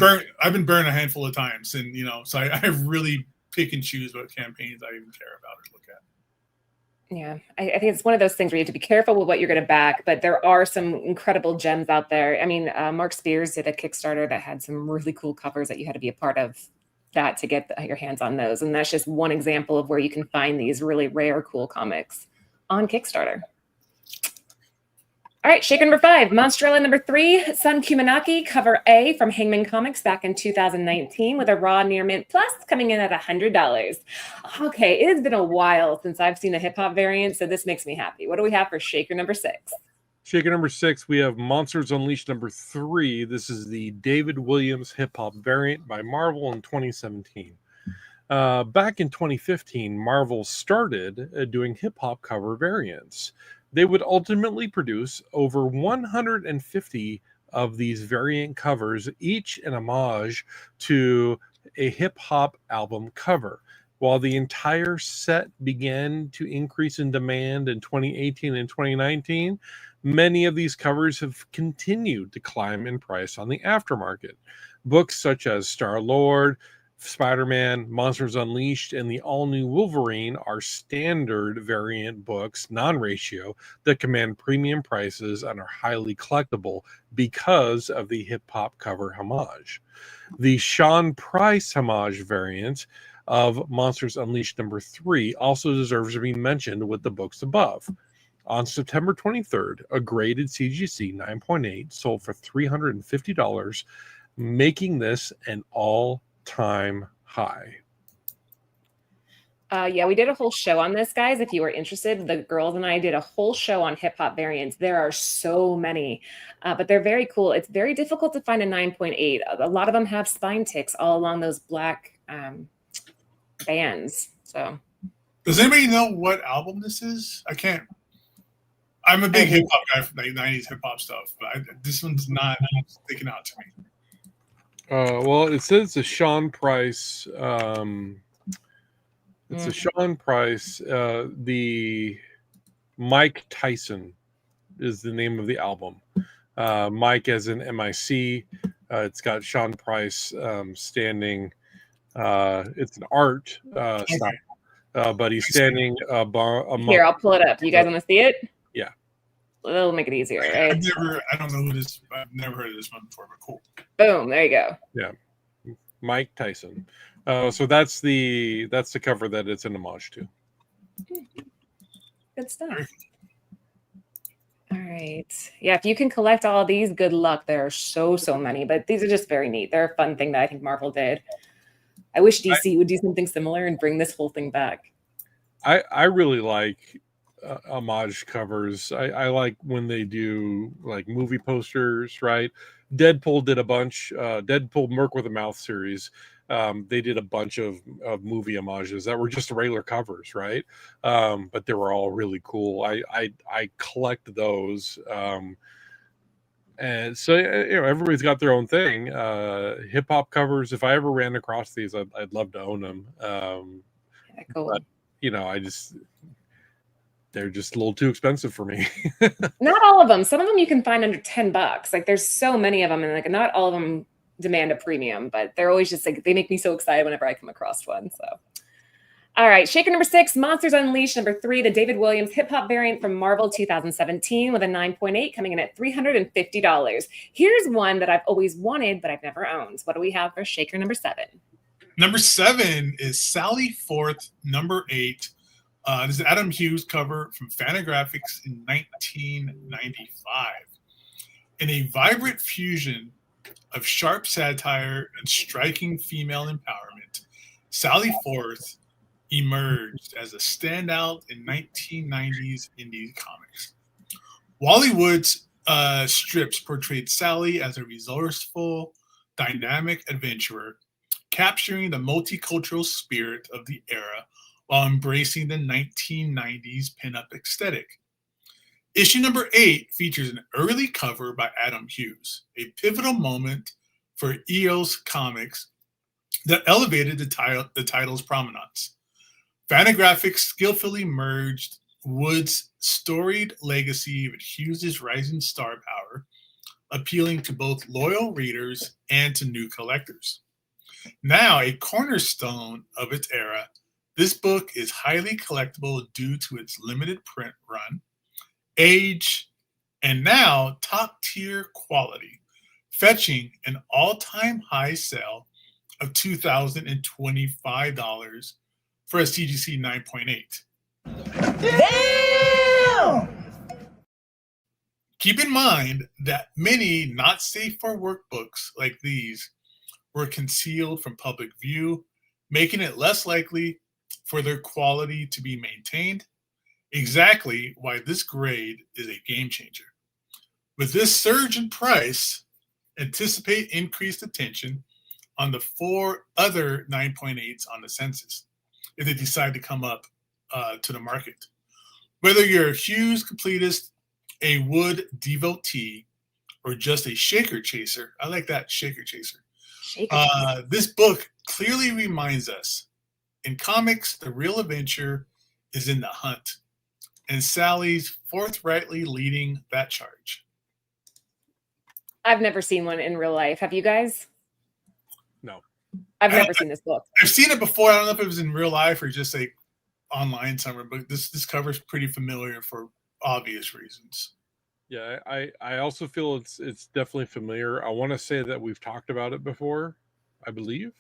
Speaker 2: burned a handful of times, and you know, so I really pick and choose what campaigns I even care about or look at.
Speaker 1: Yeah, I think it's one of those things where you have to be careful with what you're going to back, but there are some incredible gems out there. I mean, Mark Spears did a Kickstarter that had some really cool covers that you had to be a part of that to get your hands on those, and that's just one example of where you can find these really rare, cool comics on Kickstarter. All right, Shaker number 5, Monsterella number 3, Sun Kumanaki, cover A from Hangman Comics back in 2019 with a raw near mint plus coming in at $100. Okay, it has been a while since I've seen a hip hop variant, so this makes me happy. What do we have for Shaker number 6?
Speaker 3: Shaker number 6, we have Monsters Unleashed number 3. This is the David Williams hip hop variant by Marvel in 2017. Back in 2015, Marvel started doing hip hop cover variants. They would ultimately produce over 150 of these variant covers, each an homage to a hip-hop album cover. While the entire set began to increase in demand in 2018 and 2019, many of these covers have continued to climb in price on the aftermarket. Books such as Star-Lord, Spider-Man, Monsters Unleashed, and the all-new Wolverine are standard variant books, non-ratio, that command premium prices and are highly collectible because of the hip-hop cover homage. The Sean Price homage variant of Monsters Unleashed number 3 also deserves to be mentioned with the books above. On September 23rd, a graded CGC 9.8 sold for $350, making this an all-time high.
Speaker 1: Yeah, we did a whole show on this, guys. If you were interested, the girls and I did a whole show on hip hop variants. There are so many, but they're very cool. It's very difficult to find a 9.8. A lot of them have spine ticks all along those black bands. So, does
Speaker 2: anybody know what album this is? I can't. I'm a big hip hop guy from the 90s hip hop stuff, but this one's not sticking out to me.
Speaker 3: Well, it says a Sean Price. It's a Sean Price. The Mike Tyson is the name of the album. Mike as in MIC. It's got Sean Price standing. It's an art style, but he's standing among.
Speaker 1: Here, I'll pull it up. You guys want to see it?
Speaker 3: Yeah.
Speaker 1: It'll make it easier, right?
Speaker 2: I don't know who this. I've never heard of this one before, but cool.
Speaker 1: Boom! There you go.
Speaker 3: Yeah, Mike Tyson. So that's the cover that it's an homage to.
Speaker 1: Good stuff. right. Yeah, if you can collect all these, good luck. There are so many, but these are just very neat. They're a fun thing that I think Marvel did. I wish DC would do something similar and bring this whole thing back.
Speaker 3: I really like homage covers. I like when they do like movie posters, right? Deadpool did a bunch. Deadpool Merc with a Mouth series. They did a bunch of movie homages that were just regular covers, right? But they were all really cool. I collect those. And so everybody's got their own thing. Hip hop covers. If I ever ran across these, I'd love to own them.
Speaker 1: Yeah, cool.
Speaker 3: But, they're just a little too expensive for me.
Speaker 1: Not all of them. Some of them you can find under $10. Like there's so many of them, and like not all of them demand a premium, but they're always just like, they make me so excited whenever I come across one. So, all right, Shaker number 6, Monsters Unleashed number 3, the David Williams hip hop variant from Marvel 2017 with a 9.8 coming in at $350. Here's one that I've always wanted, but I've never owned. What do we have for Shaker number 7?
Speaker 2: Number 7 is Sally Forth, number 8. This is Adam Hughes cover from Fantagraphics in 1995. In a vibrant fusion of sharp satire and striking female empowerment, Sally Forth emerged as a standout in 1990s indie comics. Wally Wood's strips portrayed Sally as a resourceful, dynamic adventurer, capturing the multicultural spirit of the era while embracing the 1990s pinup aesthetic. Issue number 8 features an early cover by Adam Hughes, a pivotal moment for EOS Comics that elevated the title's prominence. Fantagraphics skillfully merged Wood's storied legacy with Hughes' rising star power, appealing to both loyal readers and to new collectors. Now a cornerstone of its era, this book is highly collectible due to its limited print run, age, and now top-tier quality, fetching an all-time high sale of $2,025 for a CGC 9.8.
Speaker 4: Damn!
Speaker 2: Keep in mind that many not safe for work books like these were concealed from public view, making it less likely for their quality to be maintained. Exactly why this grade is a game changer. With this surge in price, anticipate increased attention on the 4 other 9.8s on the census if they decide to come up to the market. Whether you're a Hughes completist, a Wood devotee, or just a shaker chaser, I like that, shaker chaser. This book clearly reminds us, in comics, the real adventure is in the hunt, and Sally's forthrightly leading that charge.
Speaker 1: I've never seen one in real life. Have you guys?
Speaker 3: No.
Speaker 1: I've never seen this book.
Speaker 2: I've seen it before. I don't know if it was in real life or just like online somewhere, but this cover is pretty familiar for obvious reasons.
Speaker 3: Yeah, I also feel it's definitely familiar. I want to say that we've talked about it before, I believe,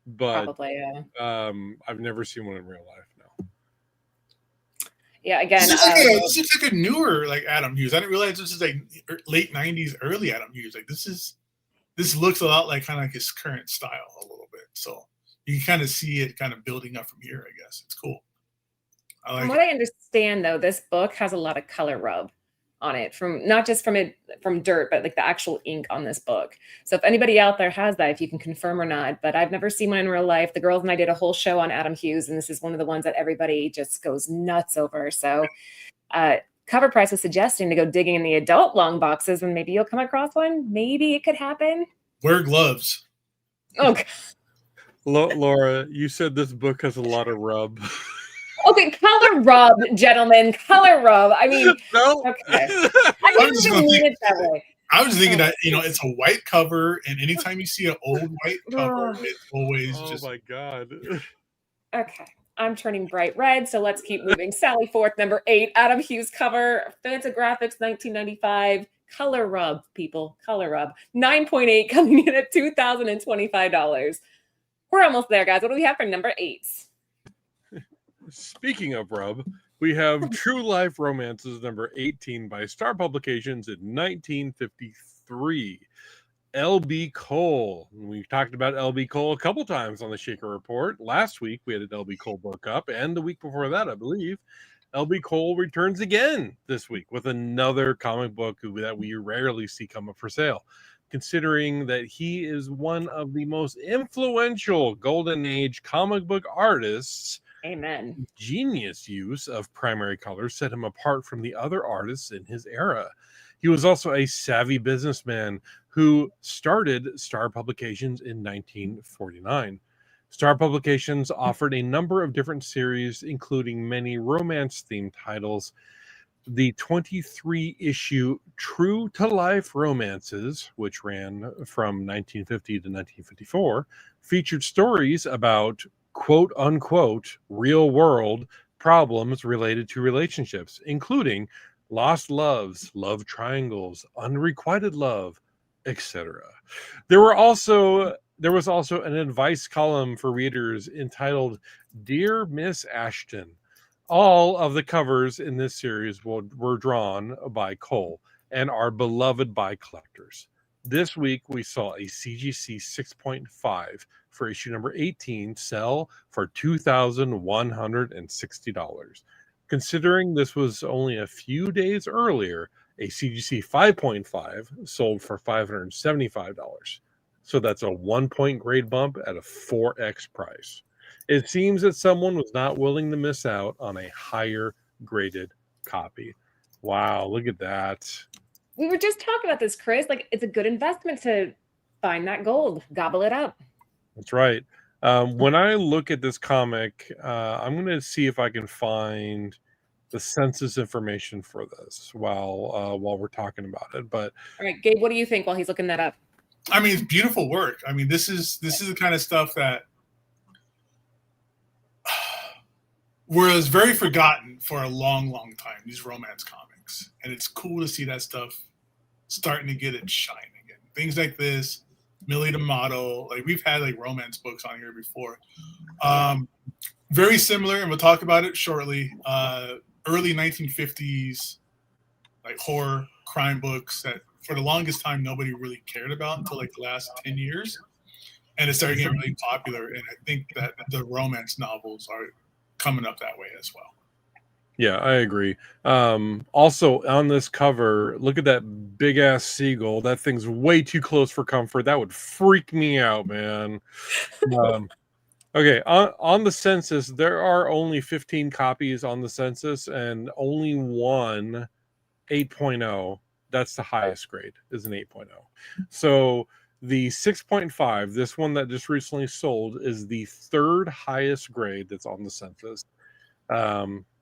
Speaker 3: but
Speaker 1: Probably, yeah.
Speaker 3: I've never seen one in real life. No.
Speaker 1: Yeah, again,
Speaker 2: this looks like a newer like Adam Hughes. I didn't realize this is like late 90s, early Adam Hughes. Like this looks a lot like kind of like his current style a little bit. So you can kind of see it kind of building up from here, I guess. It's cool.
Speaker 1: From what I understand, though, this book has a lot of color rub on it, from not just from dirt, but like the actual ink on this book. So if anybody out there has that, if you can confirm or not, but I've never seen one in real life. The girls and I did a whole show on Adam Hughes, and this is one of the ones that everybody just goes nuts over. So CovrPrice was suggesting to go digging in the adult long boxes, and maybe you'll come across one. Maybe it could happen.
Speaker 2: Wear gloves.
Speaker 1: Okay.
Speaker 3: Laura, you said this book has a lot of rub.
Speaker 1: Okay, color rub, gentlemen. Color rub. I mean,
Speaker 3: no.
Speaker 1: Okay. I didn't even mean it that way.
Speaker 2: I was thinking that, it's a white cover, and anytime you see an old white cover, it's always
Speaker 3: oh my God.
Speaker 1: Okay. I'm turning bright red, so let's keep moving. Sally Forth, number 8, Adam Hughes cover, Fantagraphics, 1995. Color rub, people. Color rub. 9.8 coming in at $2,025. We're almost there, guys. What do we have for number 8?
Speaker 3: Speaking of rub, We have True Life Romances number 18 by Star Publications in 1953. L.B. Cole. We talked about L.B. Cole a couple times on the Shaker Report. Last week, we had an L.B. Cole book up, and the week before that, I believe. L.B. Cole returns again this week with another comic book that we rarely see come up for sale, considering that he is one of the most influential Golden Age comic book artists.
Speaker 1: Amen.
Speaker 3: Genius use of primary colors set him apart from the other artists in his era. He was also a savvy businessman who started Star Publications in 1949. Star Publications offered a number of different series, including many romance-themed titles. The 23-issue True to Life Romances, which ran from 1950 to 1954, featured stories about quote-unquote real-world problems related to relationships, including lost loves, love triangles, unrequited love, etc. There was also an advice column for readers entitled Dear Miss Ashton. All of the covers in this series were drawn by Cole and are beloved by collectors. This week, we saw a CGC 6.5 for issue number 18 sell for $2,160. Considering this was only a few days earlier, a CGC 5.5 sold for $575. So that's a 1-point grade bump at a 4x price. It seems that someone was not willing to miss out on a higher graded copy. Wow, look at that.
Speaker 1: We were just talking about this, Chris. Like, it's a good investment to find that gold, gobble it up.
Speaker 3: That's right. When I look at this comic, I'm going to see if I can find the census information for this while we're talking about it. But
Speaker 1: all right, Gabe, what do you think while he's looking that up?
Speaker 2: I mean, it's beautiful work. I mean, this is the kind of stuff that was very forgotten for a long, long time, these romance comics. And it's cool to see that stuff starting to get its shine again. Things like this, Millie the Model, like we've had like romance books on here before. Very similar, and we'll talk about it shortly. Early 1950s, like horror crime books that for the longest time nobody really cared about until like the last 10 years. And it started getting really popular. And I think that the romance novels are coming up that way as well.
Speaker 3: Yeah, I agree. Also on this cover, look at that big ass seagull. That thing's way too close for comfort. That would freak me out, man. Okay, on the census, there are only 15 copies on the census, and only one 8.0. That's the highest grade, is an 8.0. So the 6.5, this one that just recently sold, is the third highest grade that's on the census.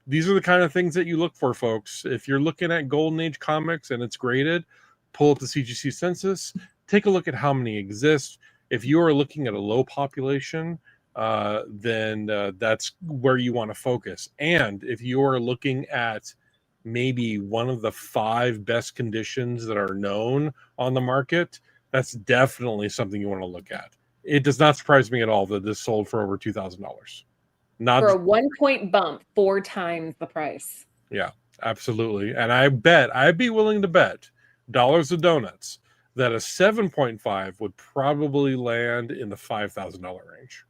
Speaker 3: These are the kind of things that you look for, folks. If you're looking at Golden Age comics and it's graded, pull up the CGC census, take a look at how many exist. If you are looking at a low population, then that's where you want to focus. And if you are looking at maybe one of the 5 best conditions that are known on the market, that's definitely something you want to look at. It does not surprise me at all that this sold for over $2,000. Not
Speaker 1: for a 1-point bump, 4 times the price.
Speaker 3: Yeah, absolutely. And I'd be willing to bet dollars of donuts that a 7.5 would probably land in the $5,000 range.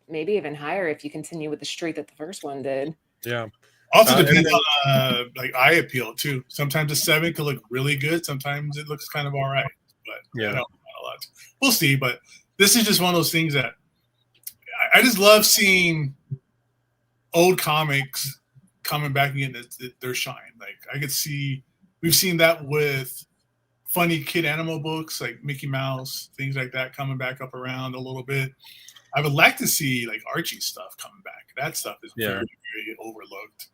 Speaker 1: Maybe even higher if you continue with the streak that the first one did.
Speaker 3: Yeah.
Speaker 2: Also depends on like eye appeal too. Sometimes a 7 could look really good. Sometimes it looks kind of all right. But
Speaker 3: yeah,
Speaker 2: not a lot. We'll see. But this is just one of those things that I just love seeing old comics coming back and getting their shine. Like I could see, we've seen that with funny kid animal books like Mickey Mouse, things like that coming back up around a little bit. I would like to see like Archie stuff coming back. That stuff is very, very overlooked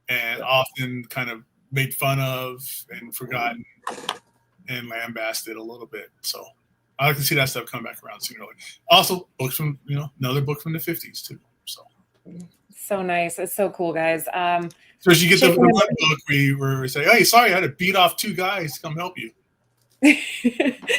Speaker 2: and often kind of made fun of and forgotten and lambasted a little bit. So I like to see that stuff come back around sooner or later. Also, books from, another book from the 50s too.
Speaker 1: So nice. It's so cool, guys.
Speaker 2: So as you get the one book we say, hey, sorry, I had to beat off 2 guys to come help you.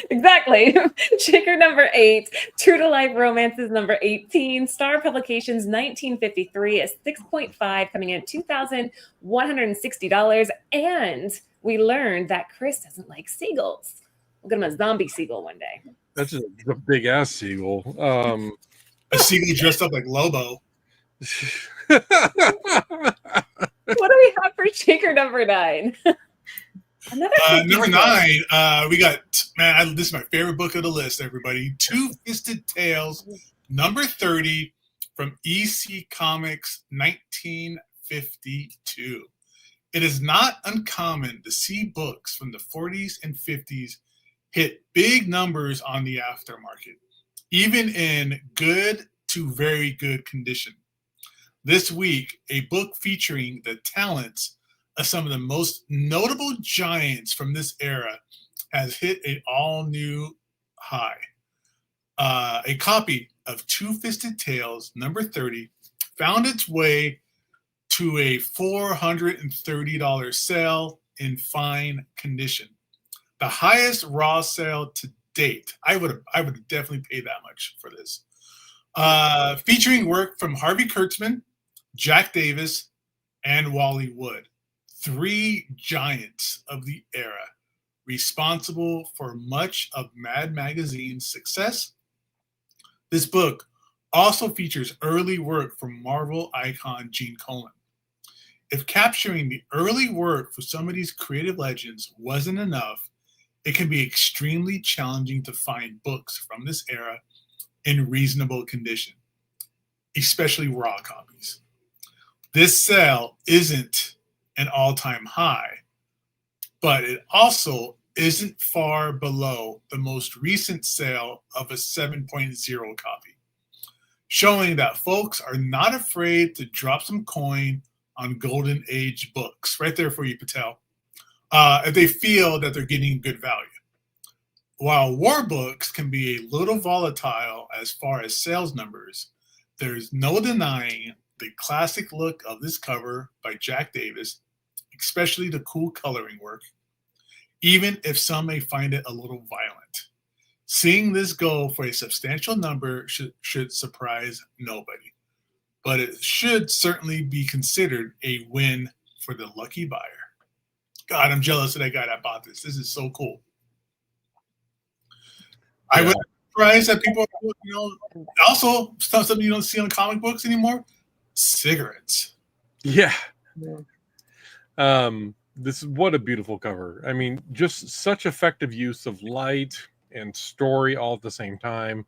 Speaker 1: Exactly. Shaker number 8, True to Life Romances number 18, Star Publications 1953 is 6.5, coming in at $2,160. And we learned that Chris doesn't like seagulls. We'll get him a zombie seagull one day.
Speaker 3: That's a big ass seagull.
Speaker 2: A seagull dressed up like Lobo.
Speaker 1: What do we have for Shaker number 9?
Speaker 2: Number 9, we got, this is my favorite book of the list, everybody. Two-Fisted Tales, number 30, from EC Comics 1952. It is not uncommon to see books from the 40s and 50s hit big numbers on the aftermarket, even in good to very good condition. This week, a book featuring the talents of some of the most notable giants from this era has hit an all-new high. A copy of Two-Fisted Tales, number 30, found its way to a $430 sale in fine condition. The highest raw sale to date. I would definitely pay that much for this. Featuring work from Harvey Kurtzman, Jack Davis, and Wally Wood. 3 giants of the era, responsible for much of Mad Magazine's success. This book also features early work from Marvel icon Gene Colan. If capturing the early work for some of these creative legends wasn't enough, it can be extremely challenging to find books from this era in reasonable condition, especially raw copies. This sale isn't an all-time high, but it also isn't far below the most recent sale of a 7.0 copy, showing that folks are not afraid to drop some coin on golden age books. Right there for you, Patel. If they feel that they're getting good value. While war books can be a little volatile as far as sales numbers, there's no denying the classic look of this cover by Jack Davis, especially the cool coloring work, even if some may find it a little violent. Seeing this go for a substantial number should surprise nobody, but it should certainly be considered a win for the lucky buyer. God, I'm jealous of that guy that bought this. This is so cool. Yeah. I would be surprised that people, also something you don't see on comic books anymore, cigarettes.
Speaker 3: Yeah. This is what a beautiful cover. I mean, just such effective use of light and story all at the same time.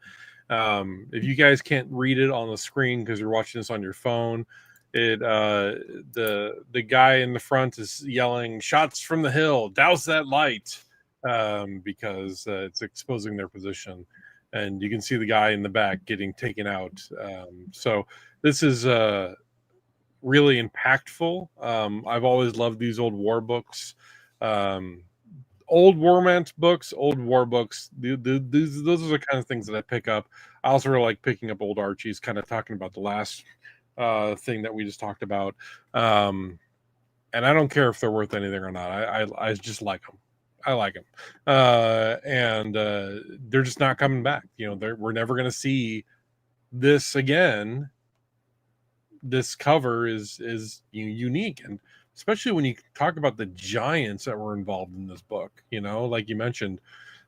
Speaker 3: If you guys can't read it on the screen because you're watching this on your phone, the guy in the front is yelling "Shots from the hill, douse that light," because it's exposing their position, and you can see the guy in the back getting taken out. So this is really impactful. I've always loved these old war books, old romance books, old war books. Those are the kind of things that I pick up. I also really like picking up old Archies, kind of talking about the last thing that we just talked about. And I don't care if they're worth anything or not. I just like them. I like them. And they're just not coming back. We're never going to see this again. This cover is unique, and especially when you talk about the giants that were involved in this book, like you mentioned,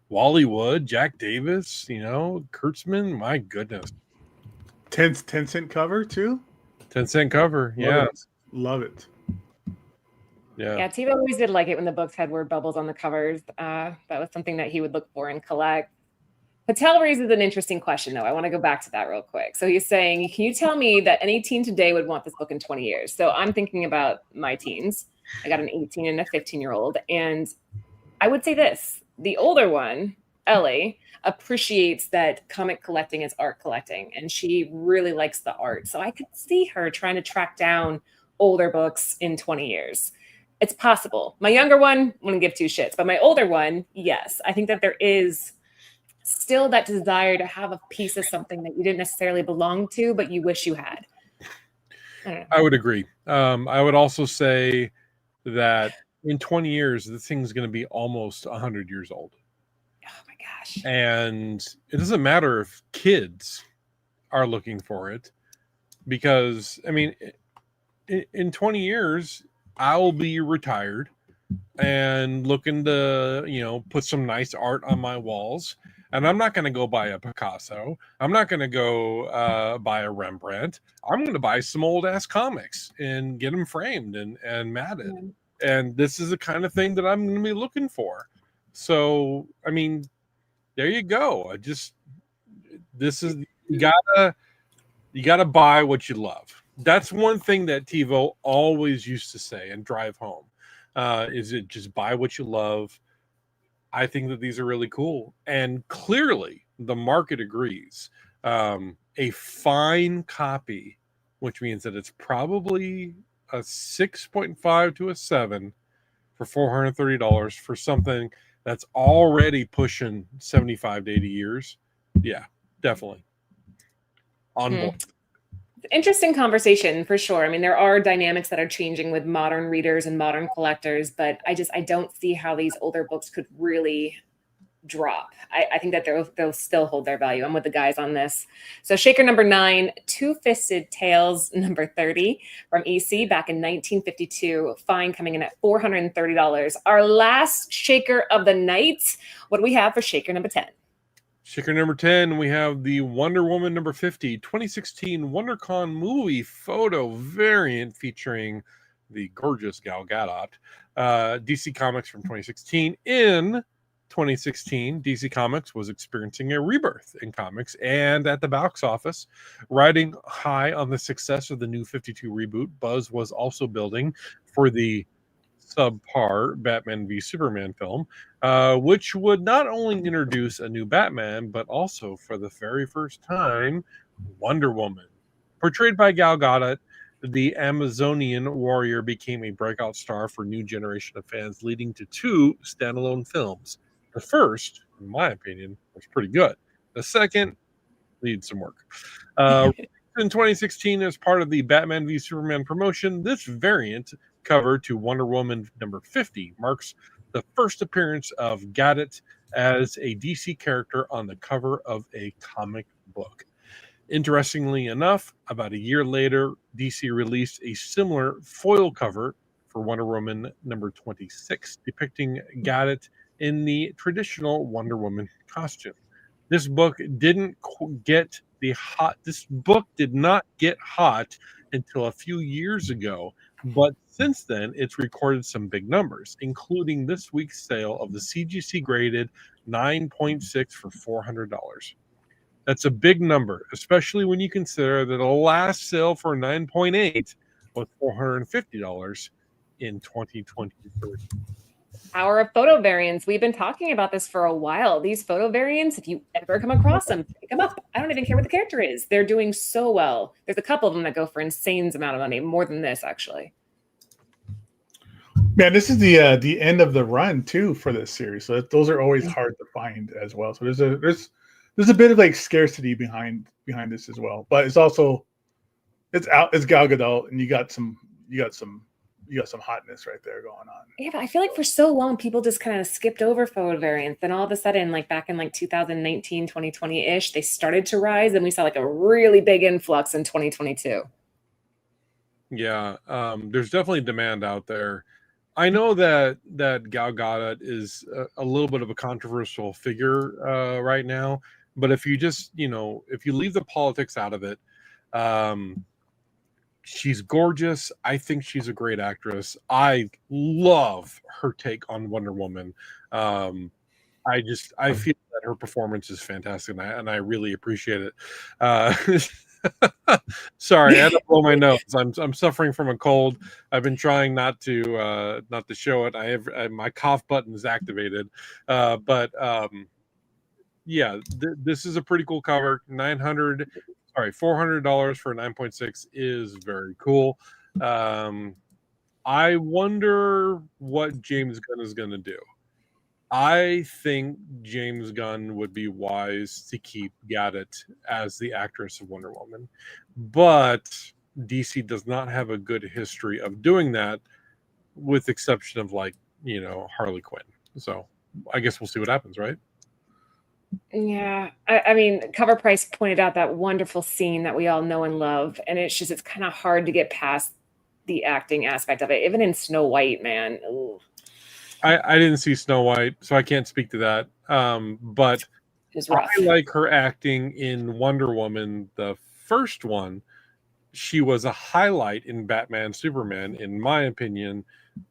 Speaker 3: Wally Wood, Jack Davis, Kurtzman, my goodness.
Speaker 4: 10-cent cover too?
Speaker 3: 10-cent cover, yeah.
Speaker 4: Love it.
Speaker 1: Yeah, Tebow always did like it when the books had word bubbles on the covers. That was something that he would look for and collect. Patel raises an interesting question, though. I want to go back to that real quick. So he's saying, can you tell me that any teen today would want this book in 20 years? So I'm thinking about my teens. I got an 18 and a 15-year-old. And I would say this. The older one, Ellie, appreciates that comic collecting is art collecting. And she really likes the art. So I could see her trying to track down older books in 20 years. It's possible. My younger one wouldn't give two shits. But my older one, yes. I think that there is still that desire to have a piece of something that you didn't necessarily belong to, but you wish you had.
Speaker 3: I would agree. I would also say that in 20 years, this thing's going to be almost 100 years old.
Speaker 1: gosh.
Speaker 3: And it doesn't matter if kids are looking for it, because I mean, in 20 years, I'll be retired and looking to, put some nice art on my walls. And I'm not going to go buy a Picasso. I'm not going to go buy a Rembrandt. I'm going to buy some old ass comics and get them framed and matted.
Speaker 1: Yeah.
Speaker 3: And this is the kind of thing that I'm going to be looking for. So, I mean, there you go. You gotta buy what you love. That's one thing that TiVo always used to say and drive home. Is it just buy what you love? I think that these are really cool, and clearly the market agrees. A fine copy, which means that it's probably a 6.5 to a 7 for $430 for something that's already pushing 75 to 80 years. Yeah, definitely on board.
Speaker 1: Interesting conversation for sure. I mean, there are dynamics that are changing with modern readers and modern collectors, but I don't see how these older books could really drop. I think that they'll still hold their value. I'm with the guys on this. So Shaker number 9, Two-Fisted Tales number 30 from EC back in 1952. Fine, coming in at $430. Our last Shaker of the night. What do we have for Shaker number 10?
Speaker 3: Shaker number 10, we have the Wonder Woman number 50, 2016 Wondercon movie photo variant featuring the gorgeous Gal Gadot. DC Comics from 2016. In 2016, DC Comics was experiencing a rebirth in comics and at the box office. Riding high on the success of the New 52 reboot, buzz was also building for the subpar Batman v Superman film, which would not only introduce a new Batman, but also for the very first time, Wonder Woman. Portrayed by Gal Gadot, the Amazonian warrior became a breakout star for a new generation of fans, leading to 2 standalone films. The first, in my opinion, was pretty good. The second needs some work. In 2016, as part of the Batman v Superman promotion, this variant cover to Wonder Woman number 50 marks the first appearance of Gadot as a DC character on the cover of a comic book. Interestingly enough, about a year later, DC released a similar foil cover for Wonder Woman number 26, depicting Gadot in the traditional Wonder Woman costume. This book did not get hot until a few years ago, but since then it's recorded some big numbers, including this week's sale of the CGC graded 9.6 for $400. That's a big number, especially when you consider that the last sale for 9.8 was $450 in 2023.
Speaker 1: Power of photo variants. We've been talking about this for a while. These photo variants, if you ever come across them, pick them up. I don't even care what the character is. They're doing so well. There's a couple of them that go for insane amount of money, more than this actually.
Speaker 4: Man, this is the end of the run too for this series. So those are always hard to find as well. So there's a bit of like scarcity behind this as well. But it's also it's Gal Gadot, and you got some hotness right there going on.
Speaker 1: Yeah, but I feel like for so long, people just kind of skipped over photo variants. Then all of a sudden, like back in like 2019, 2020-ish, they started to rise. And we saw like a really big influx in 2022.
Speaker 3: Yeah, there's definitely demand out there. I know that Gal Gadot is a little bit of a controversial figure right now. But if you just, if you leave the politics out of it, she's gorgeous. I think she's a great actress. I love her take on Wonder Woman. I feel that her performance is fantastic, and I really appreciate it. Sorry, I had to blow my nose. I'm suffering from a cold. I've been trying not to show it. I have my cough button is activated, but this is a pretty cool cover. $400 for 9.6 is very cool. I wonder what James Gunn is going to do. I think James Gunn would be wise to keep Gadot as the actress of Wonder Woman, but DC does not have a good history of doing that, with exception of Harley Quinn. So I guess we'll see what happens, right?
Speaker 1: Yeah, I mean, Cover Price pointed out that wonderful scene that we all know and love, and it's kind of hard to get past the acting aspect of it. Even in Snow White, man, ooh,
Speaker 3: I didn't see Snow White, so I can't speak to that. But
Speaker 1: it was
Speaker 3: I
Speaker 1: rough.
Speaker 3: like her acting in Wonder Woman, the first one. She was a highlight in Batman Superman, in my opinion.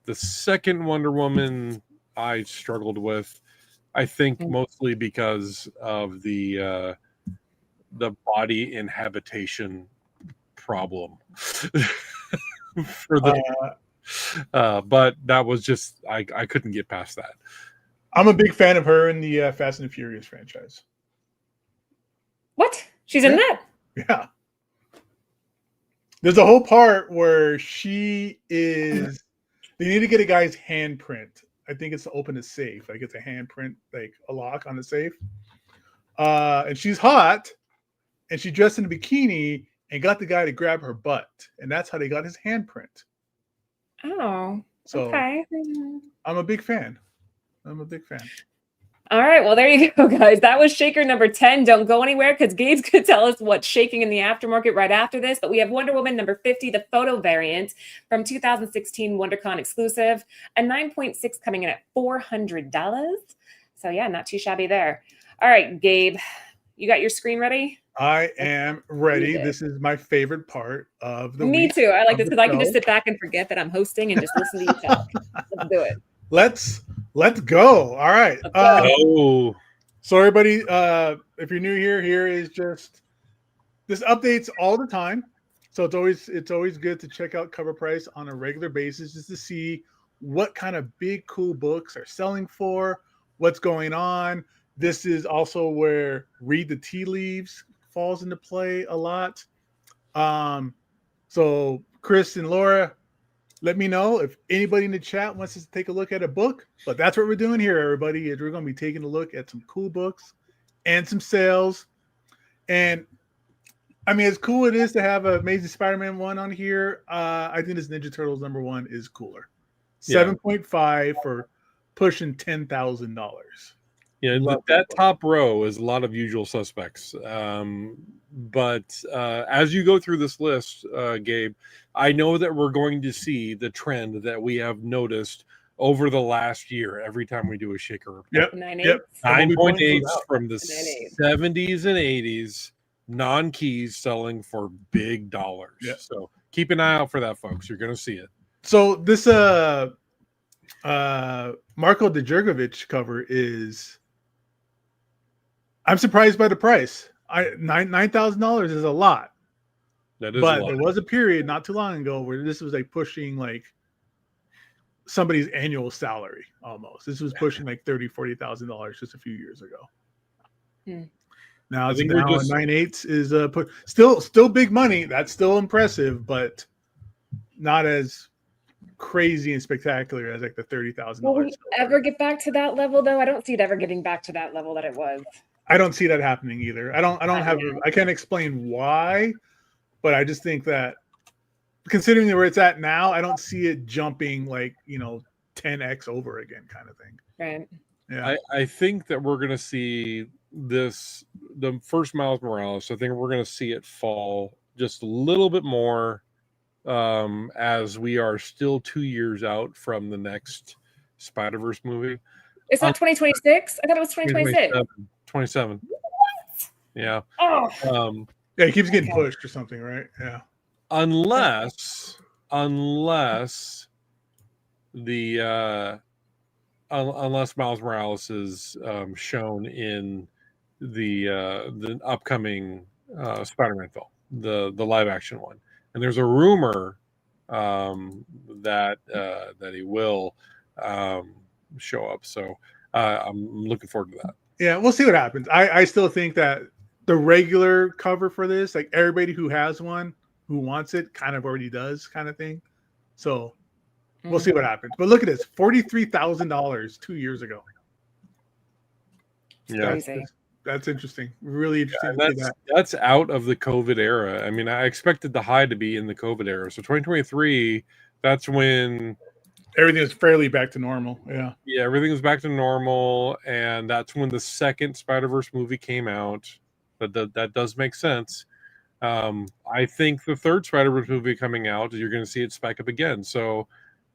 Speaker 3: The second Wonder Woman, I struggled with. I think mostly because of the body inhabitation problem. For the but that was just I couldn't get past that.
Speaker 4: I'm a big fan of her in the Fast and the Furious franchise.
Speaker 1: What? She's in that?
Speaker 4: Yeah. There's a whole part where she is. They need to get a guy's handprint. I think it's to open a safe. Like it's a handprint, like a lock on the safe. And she's hot, and she dressed in a bikini and got the guy to grab her butt, and that's how they got his handprint.
Speaker 1: Oh,
Speaker 4: So
Speaker 1: okay.
Speaker 4: I'm a big fan. I'm a big fan.
Speaker 1: All right, well, there you go, guys. That was Shaker number 10. Don't go anywhere because Gabe's going to tell us what's shaking in the aftermarket right after this. But we have Wonder Woman number 50, the photo variant from 2016 WonderCon exclusive, a 9.6 coming in at $400. So, yeah, not too shabby there. All right, Gabe, you got your screen ready?
Speaker 4: I am ready. This is my favorite part of the
Speaker 1: Me
Speaker 4: week
Speaker 1: too. I like this
Speaker 4: of
Speaker 1: because
Speaker 4: the
Speaker 1: I can just
Speaker 4: show.
Speaker 1: sit back and forget that I'm hosting and just listen to you talk. Let's do it.
Speaker 4: Let's go. All right.
Speaker 3: Oh,
Speaker 4: So everybody, if you're new here is just this updates all the time. So it's always good to check out Cover Price on a regular basis just to see what kind of big cool books are selling for, what's going on. This is also where Read the Tea Leaves falls into play a lot. So Chris and Laura, let me know if anybody in the chat wants us to take a look at a book. But that's what we're doing here, everybody, is we're going to be taking a look at some cool books and some sales. And I mean, as cool it is to have an Amazing Spider-Man 1 on here, I think this Ninja Turtles number 1 is cooler. 7.5 for pushing $10,000.
Speaker 3: Yeah, that top row is a lot of usual suspects. But as you go through this list, Gabe, I know that we're going to see the trend that we have noticed over the last year every time we do a shaker report.
Speaker 4: Yep.
Speaker 3: 9.8 from the 70s and 80s, non-keys selling for big dollars.
Speaker 4: Yep.
Speaker 3: So keep an eye out for that, folks. You're going to see it.
Speaker 4: So this Marko Djurjevic cover is, I'm surprised by the price. $9,000 is a lot.
Speaker 3: That is
Speaker 4: but
Speaker 3: a lot.
Speaker 4: There was a period not too long ago where this was like pushing like somebody's annual salary almost. This was pushing like $30,000-$40,000 just a few years ago. Now it's down 9.8 is still big money. That's still impressive, but not as crazy and spectacular as like the $30,000.
Speaker 1: Will we ever get back to that level though? I don't see it ever getting back to that level that it was.
Speaker 4: I don't see that happening either. I can't explain why, but I just think that considering where it's at now, I don't see it jumping like, 10x over again kind of thing.
Speaker 1: Right.
Speaker 4: Yeah.
Speaker 3: I think that we're going to see the first Miles Morales. I think we're going to see it fall just a little bit more as we are still 2 years out from the next Spider-Verse movie.
Speaker 1: It's not 2026? I thought it was 2026.
Speaker 3: 27.
Speaker 1: What?
Speaker 3: Yeah.
Speaker 1: Oh.
Speaker 4: Yeah, it keeps getting pushed or something, right? Yeah.
Speaker 3: Unless Miles Morales is shown in the upcoming Spider-Man film, the live action one, and there's a rumor that he will show up. So I'm looking forward to that.
Speaker 4: Yeah, we'll see what happens. I still think that the regular cover for this, like everybody who has one, who wants it, kind of already does, kind of thing. So we'll see what happens. But look at this, $43,000 2 years ago.
Speaker 3: Yeah,
Speaker 4: that's interesting. Really interesting.
Speaker 3: Yeah, that's out of the COVID era. I mean, I expected the high to be in the COVID era. So 2023, that's when
Speaker 4: Everything is fairly back to normal. Yeah.
Speaker 3: Yeah, everything was back to normal, and that's when the second Spider-Verse movie came out. That does make sense. I think the third Spider-Verse movie coming out, you're going to see it spike up again. So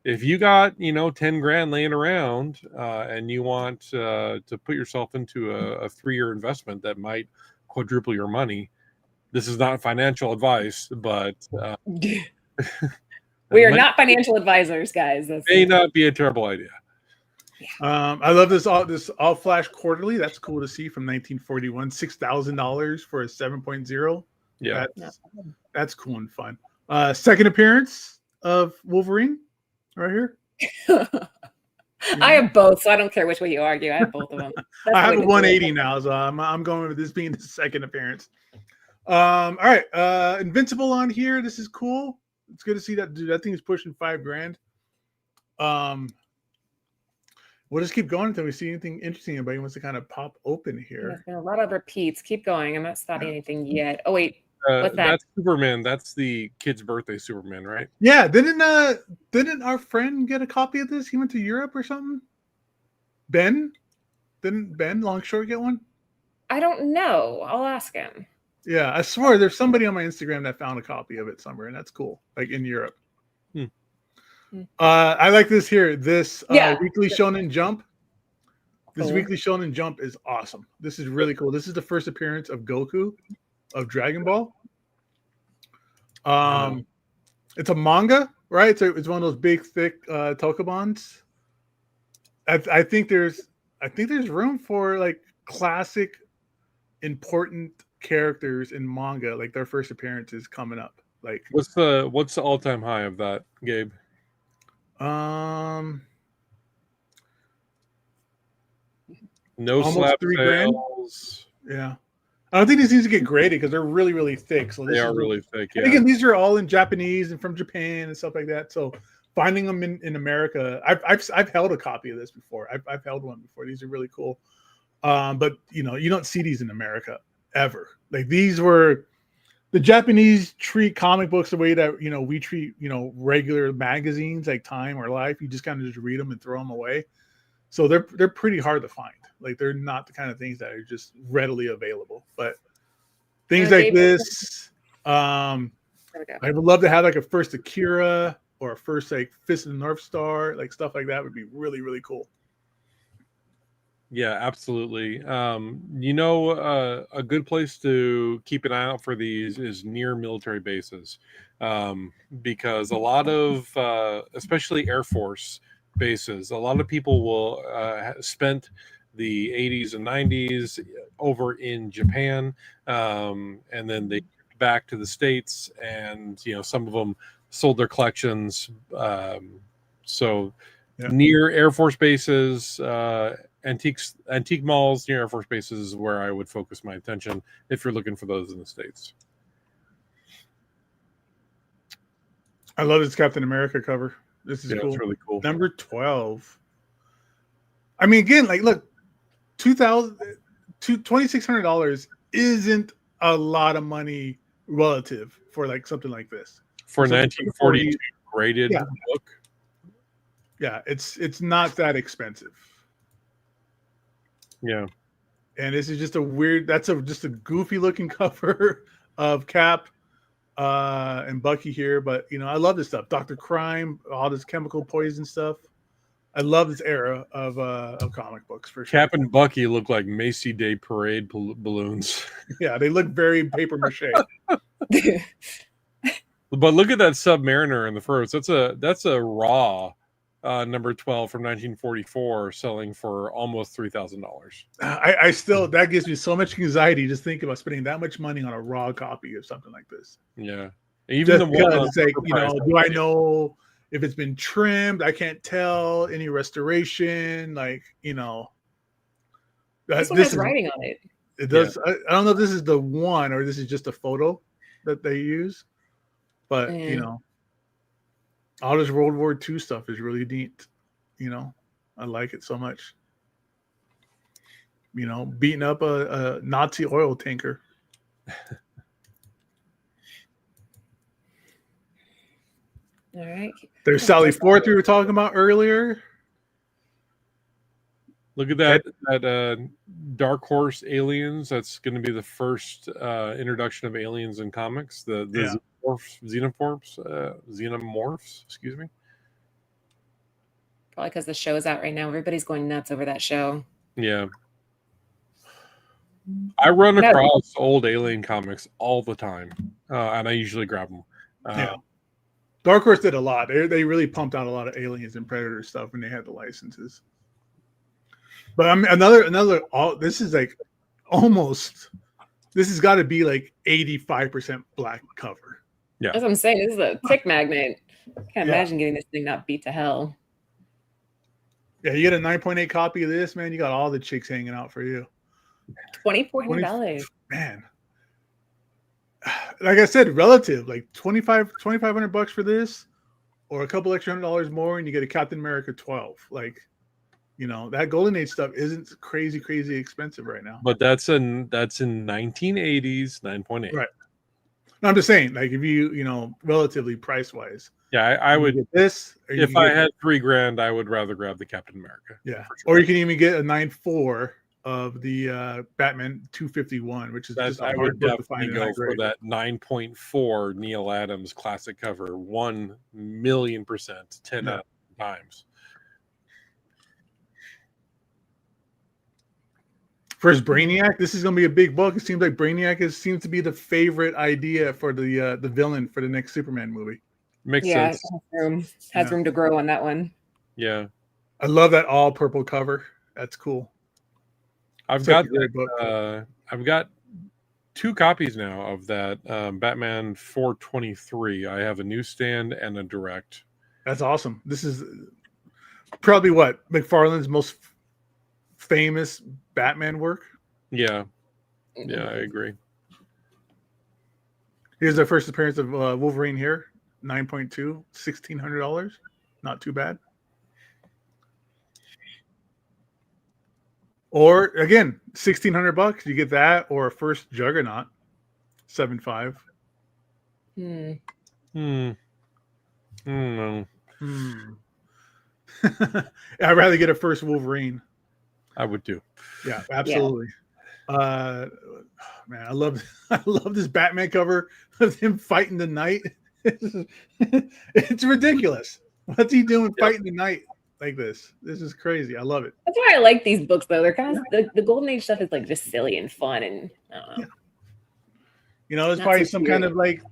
Speaker 3: if you got 10 grand laying around and you want to put yourself into a 3-year investment that might quadruple your money, this is not financial advice, but
Speaker 1: we are not financial advisors, guys. That's
Speaker 3: may not be a terrible idea.
Speaker 4: I love this all flash quarterly. That's cool to see from 1941. $6,000 for a 7.0.
Speaker 3: Yeah,
Speaker 4: that's cool and fun. Second appearance of Wolverine right here.
Speaker 1: I have both, so I don't care which way you argue. I have both of them.
Speaker 4: I have a 180 now, so I'm going with this being the second appearance. All right, Invincible on here. This is cool. It's good to see that. Dude, that thing is pushing $5,000. We'll just keep going until we see anything interesting. Anybody wants to kind of pop open here?
Speaker 1: There's been a lot of repeats. Keep going. I'm not spotting anything yet. Oh wait, what's that?
Speaker 3: That's Superman. That's the kid's birthday Superman, right?
Speaker 4: Yeah. Didn't our friend get a copy of this? He went to Europe or something. Ben? Didn't Ben Longshore get one?
Speaker 1: I don't know. I'll ask him.
Speaker 4: Yeah, I swear there's somebody on my Instagram that found a copy of it somewhere, and that's cool. Like in Europe. I like this here. This weekly Shonen Jump. This weekly Shonen Jump is awesome. This is really cool. This is the first appearance of Goku of Dragon Ball. It's a manga, right? So it's one of those big, thick tokobons. I think there's room for like classic, important characters in manga, like their first appearances coming up. Like
Speaker 3: what's the all-time high of that, Gabe?
Speaker 4: No
Speaker 3: slap
Speaker 4: $3,000. Yeah, I don't think these need to get graded because they're really, really thick. So
Speaker 3: they are really thick. Yeah.
Speaker 4: And again, these are all in Japanese and from Japan and stuff like that. So finding them in America, I've held a copy of this before. I've held one before. These are really cool. But you don't see these in America ever. Like these were. The Japanese treat comic books the way that we treat regular magazines like Time or Life. You just kind of just read them and throw them away. So they're pretty hard to find. Like they're not the kind of things that are just readily available. But things like this, I would love to have like a first Akira or a first like Fist of the North Star, like stuff like that would be really, really cool.
Speaker 3: Yeah, absolutely. A good place to keep an eye out for these is near military bases, because a lot of, especially Air Force bases, a lot of people will spent the 80s and 90s over in Japan, and then they back to the States, and some of them sold their collections. Near Air Force bases, antique malls near Air Force bases is where I would focus my attention if you're looking for those in the States.
Speaker 4: I love this Captain America cover. This is cool.
Speaker 3: It's really cool.
Speaker 4: Number 12. I mean, again, like, look, $2,600 isn't a lot of money relative for like something like this.
Speaker 3: For 1942 graded book.
Speaker 4: Yeah, it's not that expensive.
Speaker 3: Yeah.
Speaker 4: And this is just just a goofy looking cover of Cap and Bucky here. But I love this stuff. Dr. Crime, all this chemical poison stuff. I love this era of comic books for sure.
Speaker 3: Cap and Bucky look like Macy Day Parade balloons.
Speaker 4: Yeah, they look very paper mache.
Speaker 3: But look at that Submariner in the first. That's a raw number 12 from 1944 selling for almost $3,000.
Speaker 4: I still, that gives me so much anxiety just thinking about spending that much money on a raw copy of something like this.
Speaker 3: Yeah. Even
Speaker 4: just
Speaker 3: the one
Speaker 4: it's like, do I know if it's been trimmed? I can't tell. Any restoration, like,
Speaker 1: this one has writing on it.
Speaker 4: It does. Yeah. I don't know if this is the one or this is just a photo that they use, but all this World War II stuff is really neat. I like it so much. Beating up a Nazi oil tanker.
Speaker 1: All right.
Speaker 4: There's Sally Forth we were talking about earlier.
Speaker 3: Look at that Dark Horse Aliens. That's going to be the first introduction of aliens in comics. The xenomorphs. Excuse me.
Speaker 1: Probably because the show's out right now. Everybody's going nuts over that show.
Speaker 3: Yeah. I run across old alien comics all the time, and I usually grab them.
Speaker 4: Yeah. Dark Horse did a lot. They really pumped out a lot of Aliens and Predator stuff when they had the licenses. But I mean, this is like almost. This has got to be like 85% black cover.
Speaker 3: Yeah,
Speaker 1: that's what I'm saying. This is a tick magnet. I can't imagine getting this thing not beat to hell.
Speaker 4: Yeah, you get a 9.8 copy of this, man. You got all the chicks hanging out for you.
Speaker 1: $2,400.
Speaker 4: Man, like I said, relative, like $2,500 for this, or a couple extra $100 more, and you get a Captain America 12. Like, you know, that Golden Age stuff isn't crazy expensive right now.
Speaker 3: But that's in 1980s 9.8.
Speaker 4: Right. No, I'm just saying, like, if you know, relatively price wise.
Speaker 3: Yeah, I would
Speaker 4: get this.
Speaker 3: If I had $3,000, I would rather grab the Captain America.
Speaker 4: Yeah, sure. Or you can even get a 9.4 of the Batman 251, which is just
Speaker 3: I would definitely go for that 9.4 Neil Adams classic cover, 1,000,000%, 10 times.
Speaker 4: First, Brainiac. This is going to be a big book. It seems like Brainiac seems to be the favorite idea for the villain for the next Superman movie.
Speaker 3: Makes sense.
Speaker 1: Has room to grow on that one.
Speaker 3: Yeah,
Speaker 4: I love that all purple cover. That's cool.
Speaker 3: I've got 2 copies now of that Batman 423. I have a newsstand and a direct.
Speaker 4: That's awesome. This is probably what McFarlane's most famous Batman work.
Speaker 3: Yeah, I agree.
Speaker 4: Here's the first appearance of Wolverine here. 9.2, $1,600. Not too bad. Or again, $1,600. You get that, or a first Juggernaut, 7.5. I'd rather get a first Wolverine.
Speaker 3: I would too.
Speaker 4: Yeah, absolutely. Yeah. Man, I love this Batman cover of him fighting the Knight. It's ridiculous. What's he doing fighting the Knight like this? This is crazy. I love it.
Speaker 1: That's why I like these books, though. They're kind of the Golden Age stuff is like just silly and fun, and I don't know. Yeah.
Speaker 4: You know, there's probably some kind of like,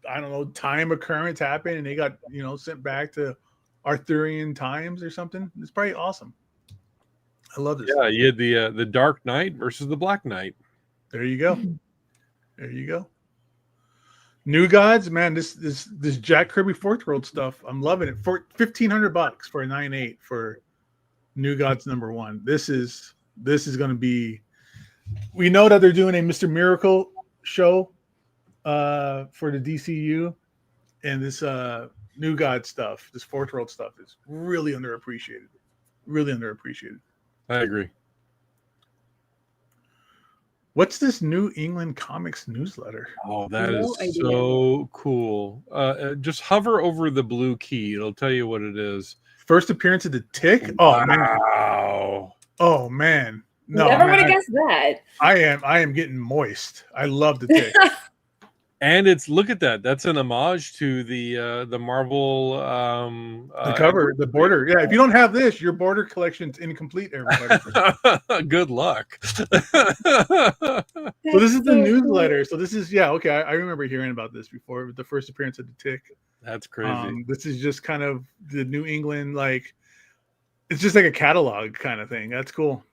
Speaker 4: I don't know, time occurrence happened, and they got, you know, sent back to Arthurian times or something. It's probably awesome. I love this.
Speaker 3: Yeah, you had the Dark Knight versus the Black Knight.
Speaker 4: There you go. There you go. New Gods, man. This Jack Kirby Fourth World stuff, I'm loving it. For $1,500 for a 9.8 for New Gods #1. This is going to be. We know that they're doing a Mr. Miracle show for the DCU, and this New God stuff, this Fourth World stuff, is really underappreciated. Really underappreciated.
Speaker 3: I agree.
Speaker 4: What's this New England Comics newsletter?
Speaker 3: Oh, that is so cool. Just hover over the blue key. It'll tell you what it is.
Speaker 4: First appearance of the Tick? Oh, man. Oh, man. No,
Speaker 1: never would have guessed that.
Speaker 4: I am getting moist. I love the Tick.
Speaker 3: And look at that. That's an homage to the Marvel
Speaker 4: the cover, the border. Yeah, if you don't have this, your border collection's incomplete, everybody.
Speaker 3: Good luck.
Speaker 4: So this is the newsletter. So this is okay. I remember hearing about this before, the first appearance of the Tick.
Speaker 3: That's crazy.
Speaker 4: This is just kind of the New England, like, it's just like a catalog kind of thing. That's cool.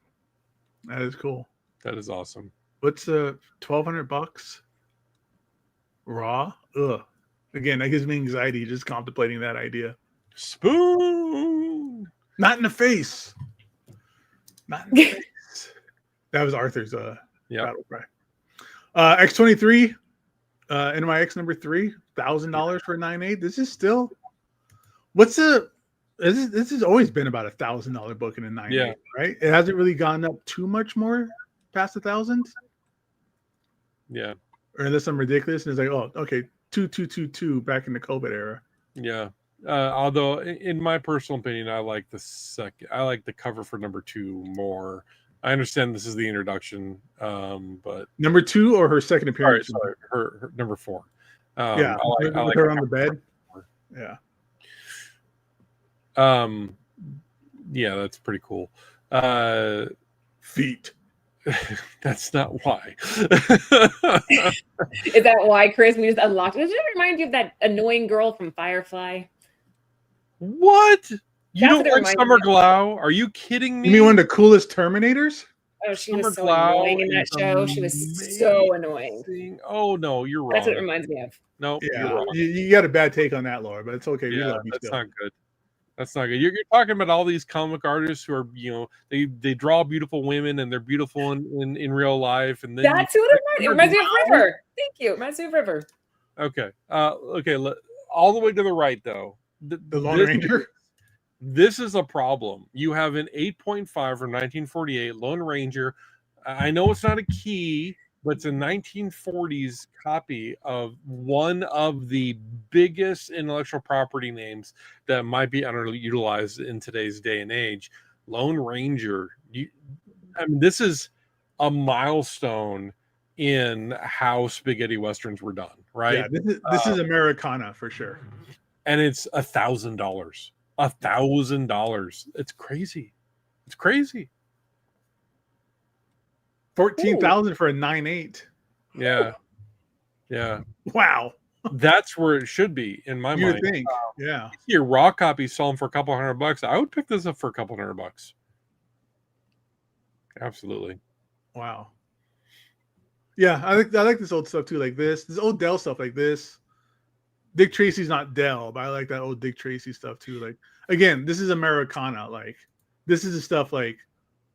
Speaker 4: That is cool.
Speaker 3: That is awesome.
Speaker 4: What's $1,200? Raw? Ugh. Again, that gives me anxiety just contemplating that idea.
Speaker 3: Spoon!
Speaker 4: Not in the face. Not in the face. That was Arthur's battle cry. X-23, NYX #3, $1,000 for a 9.8. This is still this has always been about $1,000 book in a 9.8, right? It hasn't really gone up too much more past 1,000.
Speaker 3: Yeah.
Speaker 4: Or unless I'm ridiculous and it's like, oh, okay, 2,222 back in the COVID era.
Speaker 3: Yeah. Although, in my personal opinion, I like the cover for number 2 more. I understand this is the introduction, but
Speaker 4: Number 2 or her second appearance?
Speaker 3: sorry, her number 4.
Speaker 4: Yeah,
Speaker 3: I like
Speaker 4: her on the bed. Yeah.
Speaker 3: Yeah, that's pretty cool.
Speaker 4: Feet.
Speaker 3: That's not why.
Speaker 1: Is that why, Chris? We just unlocked it. Does it remind you of that annoying girl from Firefly?
Speaker 3: What? You
Speaker 1: That's
Speaker 3: don't
Speaker 1: what it
Speaker 3: like
Speaker 1: reminds
Speaker 3: Summer
Speaker 1: me of.
Speaker 3: Glau? Are you kidding me?
Speaker 4: You mean one of the coolest Terminators?
Speaker 1: Oh, she
Speaker 3: Summer
Speaker 1: was so
Speaker 3: Glau
Speaker 1: annoying in that
Speaker 3: is
Speaker 1: show. She was so annoying.
Speaker 3: amazing. Oh no, you're wrong.
Speaker 1: That's what it reminds me of.
Speaker 3: No, you're
Speaker 4: Yeah,
Speaker 3: wrong.
Speaker 4: you got a bad take on that, Laura, but it's okay. We
Speaker 3: Yeah,
Speaker 4: love you
Speaker 3: that's
Speaker 4: still.
Speaker 3: not good. That's not good. You're talking about all these comic artists who are, they draw beautiful women and they're beautiful in real life, and then
Speaker 1: That's who it reminds me of. River. Thank you. It reminds me of River.
Speaker 3: Okay. Okay. All the way to the right, though.
Speaker 4: The Lone Ranger.
Speaker 3: This is a problem. You have an 8.5 from 1948 Lone Ranger. I know it's not a key, but it's a 1940s copy of one of the biggest intellectual property names that might be underutilized in today's day and age. Lone Ranger. This is a milestone in how spaghetti westerns were done, right?
Speaker 4: Yeah, this is Americana for sure.
Speaker 3: And it's $1,000. $1,000. It's crazy. It's crazy.
Speaker 4: 14,000 for a 9.8.
Speaker 3: Yeah. Yeah.
Speaker 4: Wow.
Speaker 3: That's where it should be in my
Speaker 4: You
Speaker 3: mind.
Speaker 4: would think. Yeah.
Speaker 3: Your raw copy selling for a couple $100. I would pick this up for a couple $100. Absolutely.
Speaker 4: Wow. Yeah, I like this old stuff too, like this old Dell stuff, like this. Dick Tracy's not Dell, but I like that old Dick Tracy stuff too. Like, again, this is Americana. Like, this is the stuff like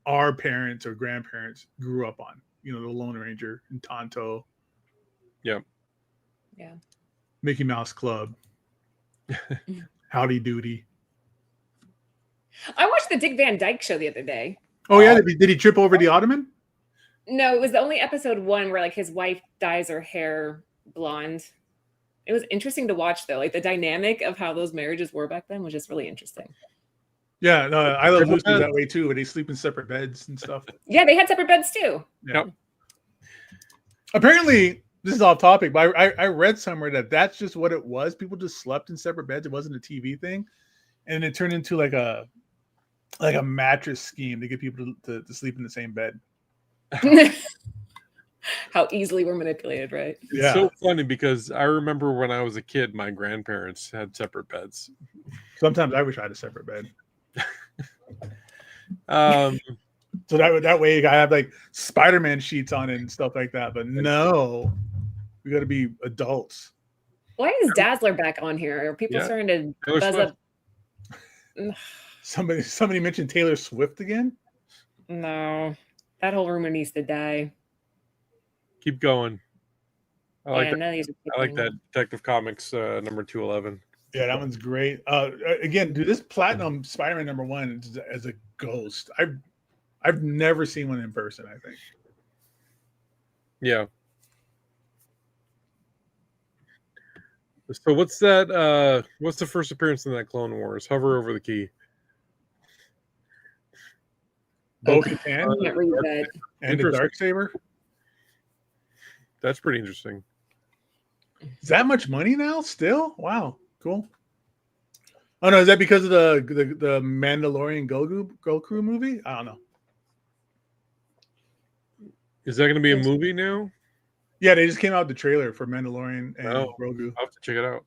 Speaker 4: our parents or grandparents grew up on. The Lone Ranger and Tonto.
Speaker 3: Yep.
Speaker 1: Yeah.
Speaker 4: Mickey Mouse Club. Howdy Doody.
Speaker 1: I watched the Dick Van Dyke Show the other day.
Speaker 4: Oh yeah, did he trip over the ottoman?
Speaker 1: No, it was the only episode 1 where like his wife dyes her hair blonde. It was interesting to watch though. Like the dynamic of how those marriages were back then was just really interesting.
Speaker 4: Yeah, no, I love Lucy's that way too, where they sleep in separate beds and stuff.
Speaker 1: Yeah, they had separate beds too.
Speaker 4: Yeah.
Speaker 3: Yep.
Speaker 4: Apparently, this is off topic, but I read somewhere that that's just what it was. People just slept in separate beds. It wasn't a TV thing, and it turned into like a mattress scheme to get people to sleep in the same bed.
Speaker 1: How easily we're manipulated, right?
Speaker 3: It's so funny because I remember when I was a kid, my grandparents had separate beds.
Speaker 4: Sometimes I wish I had a separate bed. So that way you gotta have like Spider-Man sheets on it and stuff like that. But no, we got to be adults.
Speaker 1: Why is Dazzler back on here? Are people starting to buzz up?
Speaker 4: Somebody mentioned Taylor Swift again.
Speaker 1: No, that whole rumor needs to die.
Speaker 3: Keep going. I like
Speaker 1: that.
Speaker 3: that Detective Comics number 211.
Speaker 4: Yeah, that one's great. Again, dude, this Platinum Spider-Man number 1 is as a ghost. I've never seen one in person, I think.
Speaker 3: Yeah. So what's that? What's the first appearance in that Clone Wars? Hover over the key.
Speaker 4: Bo-Katan and the Darksaber.
Speaker 3: That's pretty interesting.
Speaker 4: Is that much money now? Still? Wow, cool. Oh no, is that because of the Mandalorian Goku movie? I don't know.
Speaker 3: Is that going to be a movie now?
Speaker 4: Yeah, they just came out with the trailer for Mandalorian and Grogu.
Speaker 3: I'll have to check it out.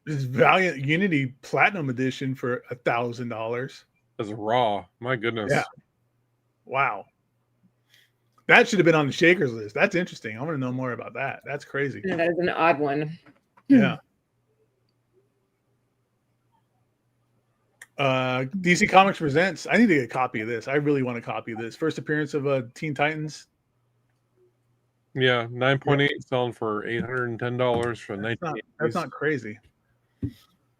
Speaker 4: This Valiant Unity Platinum Edition for $1,000.
Speaker 3: As a raw, my goodness.
Speaker 4: Yeah. Wow. That should have been on the Shakers list. That's interesting. I want to know more about that. That's crazy.
Speaker 1: Yeah, that is an odd one.
Speaker 4: Yeah. DC Comics presents. I need to get a copy of this. I really want a copy of this. First appearance of Teen Titans.
Speaker 3: Yeah, 9.8 selling for $810 for 19.
Speaker 4: That's not crazy.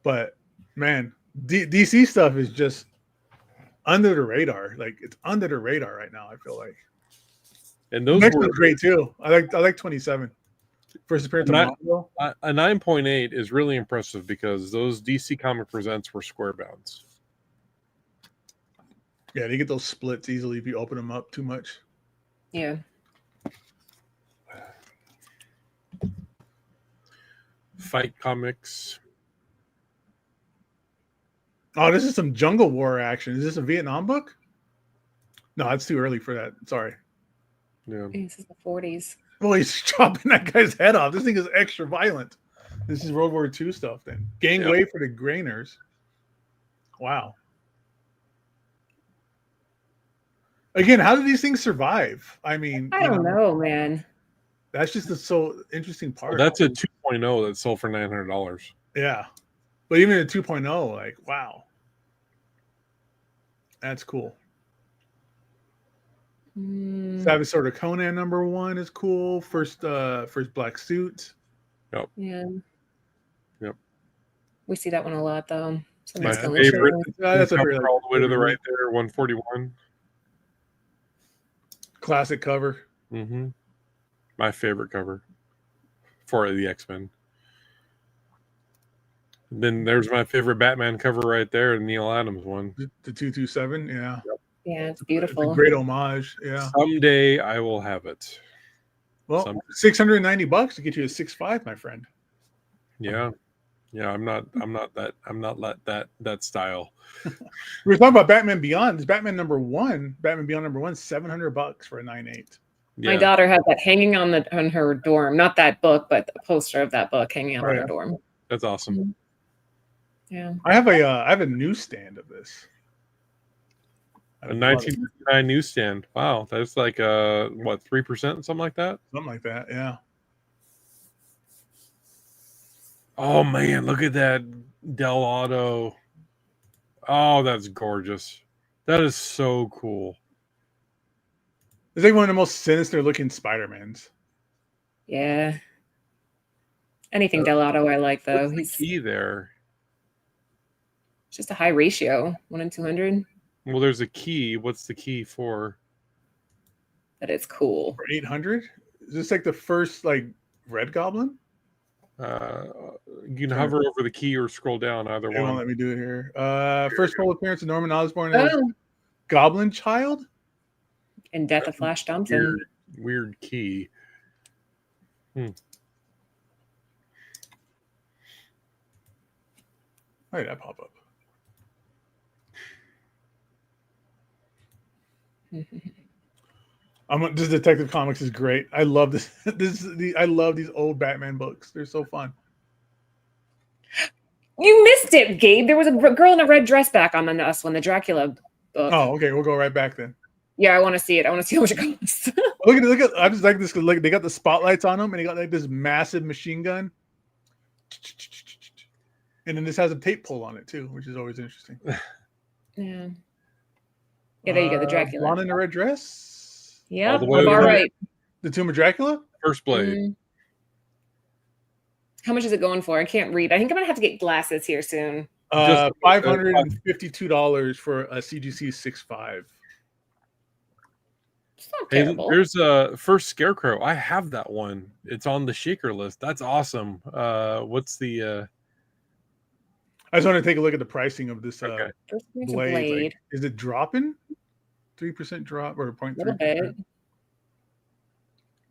Speaker 4: But man, DC stuff is just under the radar. Like it's under the radar right now. I feel like.
Speaker 3: And those
Speaker 4: next
Speaker 3: were
Speaker 4: one's great too. I like 27. First appearance
Speaker 3: A
Speaker 4: of
Speaker 3: nine-
Speaker 4: Mongo.
Speaker 3: A 9.8 is really impressive because those DC Comic Presents were square bounds.
Speaker 4: Yeah, they get those splits easily if you open them up too much.
Speaker 1: Yeah.
Speaker 3: Fight Comics.
Speaker 4: Oh, this is some Jungle War action. Is this a Vietnam book? No, it's too early for that. Sorry.
Speaker 3: Yeah.
Speaker 1: This is the 40s.
Speaker 4: Well, he's chopping that guy's head off. This thing is extra violent. This is World War II stuff then. Gangway for the Grainers. Wow. Again, how do these things survive? I mean,
Speaker 1: I don't know, man.
Speaker 4: That's just the so interesting part.
Speaker 3: Well, that's a 2.0 that sold for $900.
Speaker 4: Yeah. But even a 2.0, like, wow. That's cool. Savage Sword of Conan #1 is cool. First black suit.
Speaker 1: Yeah.
Speaker 3: Yep.
Speaker 1: We see that one a lot, though.
Speaker 3: My
Speaker 1: Somebody's going
Speaker 3: favorite.
Speaker 1: to
Speaker 4: That's a
Speaker 3: Cover
Speaker 4: very,
Speaker 3: all the way to the right there, 141.
Speaker 4: classic cover.
Speaker 3: Mm-hmm. My favorite cover for the X-Men. Then there's my favorite Batman cover right there, Neil Adams one.
Speaker 4: The 227, yeah.
Speaker 1: Yeah, it's
Speaker 4: It's
Speaker 1: beautiful.
Speaker 4: a great homage, yeah.
Speaker 3: Someday I will have it.
Speaker 4: Well,
Speaker 3: Some-
Speaker 4: $690 to get you a 6.5, my friend.
Speaker 3: Yeah. I'm not that style.
Speaker 4: We were talking about Batman Beyond. This Batman #1, Batman Beyond #1, $700 for a 9.8.
Speaker 3: Yeah.
Speaker 1: My daughter has that hanging on her dorm. Not that book, but a poster of that book hanging on her dorm.
Speaker 3: That's awesome.
Speaker 1: Yeah.
Speaker 4: I have a newsstand of this.
Speaker 3: A 1959 newsstand. Wow, that's like what, 3%, something like that?
Speaker 4: Something like that, yeah.
Speaker 3: Oh man, look at that Del Auto. Oh, that's gorgeous. That is so cool.
Speaker 4: It's like one of the most sinister looking Spider-Mans.
Speaker 1: Yeah. Anything Delato I like, though.
Speaker 3: What's the
Speaker 1: He's
Speaker 3: key there.
Speaker 1: just a high ratio, 1 in 200.
Speaker 3: Well, there's a key. What's the key for?
Speaker 1: But it's cool.
Speaker 4: For 800? Is this like the first like Red Goblin?
Speaker 3: You can hover over the key or scroll down, either
Speaker 4: They won't
Speaker 3: one.
Speaker 4: let me do it here. First full appearance of Norman Osborn as
Speaker 1: Oh,
Speaker 4: Goblin Child?
Speaker 1: and Death of Flash Thompson.
Speaker 3: Weird key.
Speaker 4: How did that pop up? This Detective Comics is great. I love this. I love these old Batman books. They're so fun.
Speaker 1: You missed it, Gabe. There was a girl in a red dress back on us one, the Dracula book.
Speaker 4: Oh, okay. We'll go right back then.
Speaker 1: Yeah, I want to see it. I want to see how much it costs.
Speaker 4: Look at. I just like this. Look, they got the spotlights on them, and they got like this massive machine gun. And then this has a tape pull on it too, which is always interesting.
Speaker 1: Yeah. Yeah, there you go. The Dracula.
Speaker 4: Blonde in a red dress.
Speaker 1: Yeah,
Speaker 3: All the way
Speaker 1: all
Speaker 3: over
Speaker 1: right.
Speaker 4: The Tomb of Dracula.
Speaker 3: First blade.
Speaker 1: How much is it going for? I can't read. I think I'm gonna have to get glasses here soon.
Speaker 4: $552 for a CGC 6.5.
Speaker 1: It's not
Speaker 3: Hey,
Speaker 1: terrible.
Speaker 3: there's a first Scarecrow. I have that one. It's on the shaker list. That's awesome. What's the
Speaker 4: I just want to take a look at the pricing of this
Speaker 3: okay.
Speaker 1: First appearance of
Speaker 4: blade.
Speaker 1: Blade.
Speaker 4: Like, is it dropping? 3% drop or
Speaker 1: A
Speaker 4: 0.3%?
Speaker 1: little bit.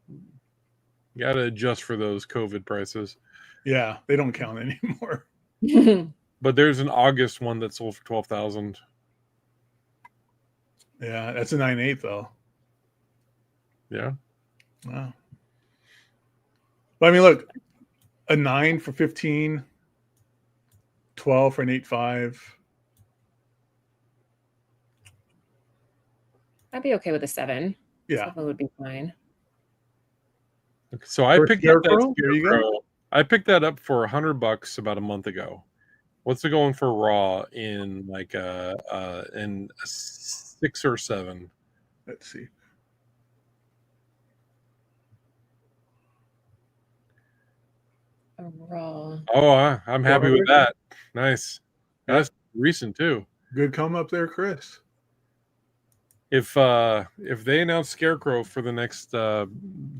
Speaker 3: You gotta adjust for those COVID prices.
Speaker 4: Yeah, they don't count anymore.
Speaker 3: But there's an August one that sold for 12,000.
Speaker 4: Yeah, that's a 9.8 though.
Speaker 3: Yeah.
Speaker 4: Wow. But I mean, look, a 9 for 15, 12 for an 8.5.
Speaker 1: I'd be okay with a 7.
Speaker 4: Yeah.
Speaker 1: 7 would be fine.
Speaker 3: So I
Speaker 4: For
Speaker 3: picked up that
Speaker 4: Scarecrow? There you go.
Speaker 3: Scarecrow. I picked that up for $100 about a month ago. What's it going for raw in like in 6 or 7?
Speaker 4: Let's see.
Speaker 1: A raw.
Speaker 3: Oh, I'm happy with
Speaker 4: 100?
Speaker 3: that. Nice. That's recent too.
Speaker 4: Good come up there, Chris.
Speaker 3: if they announce Scarecrow for the next the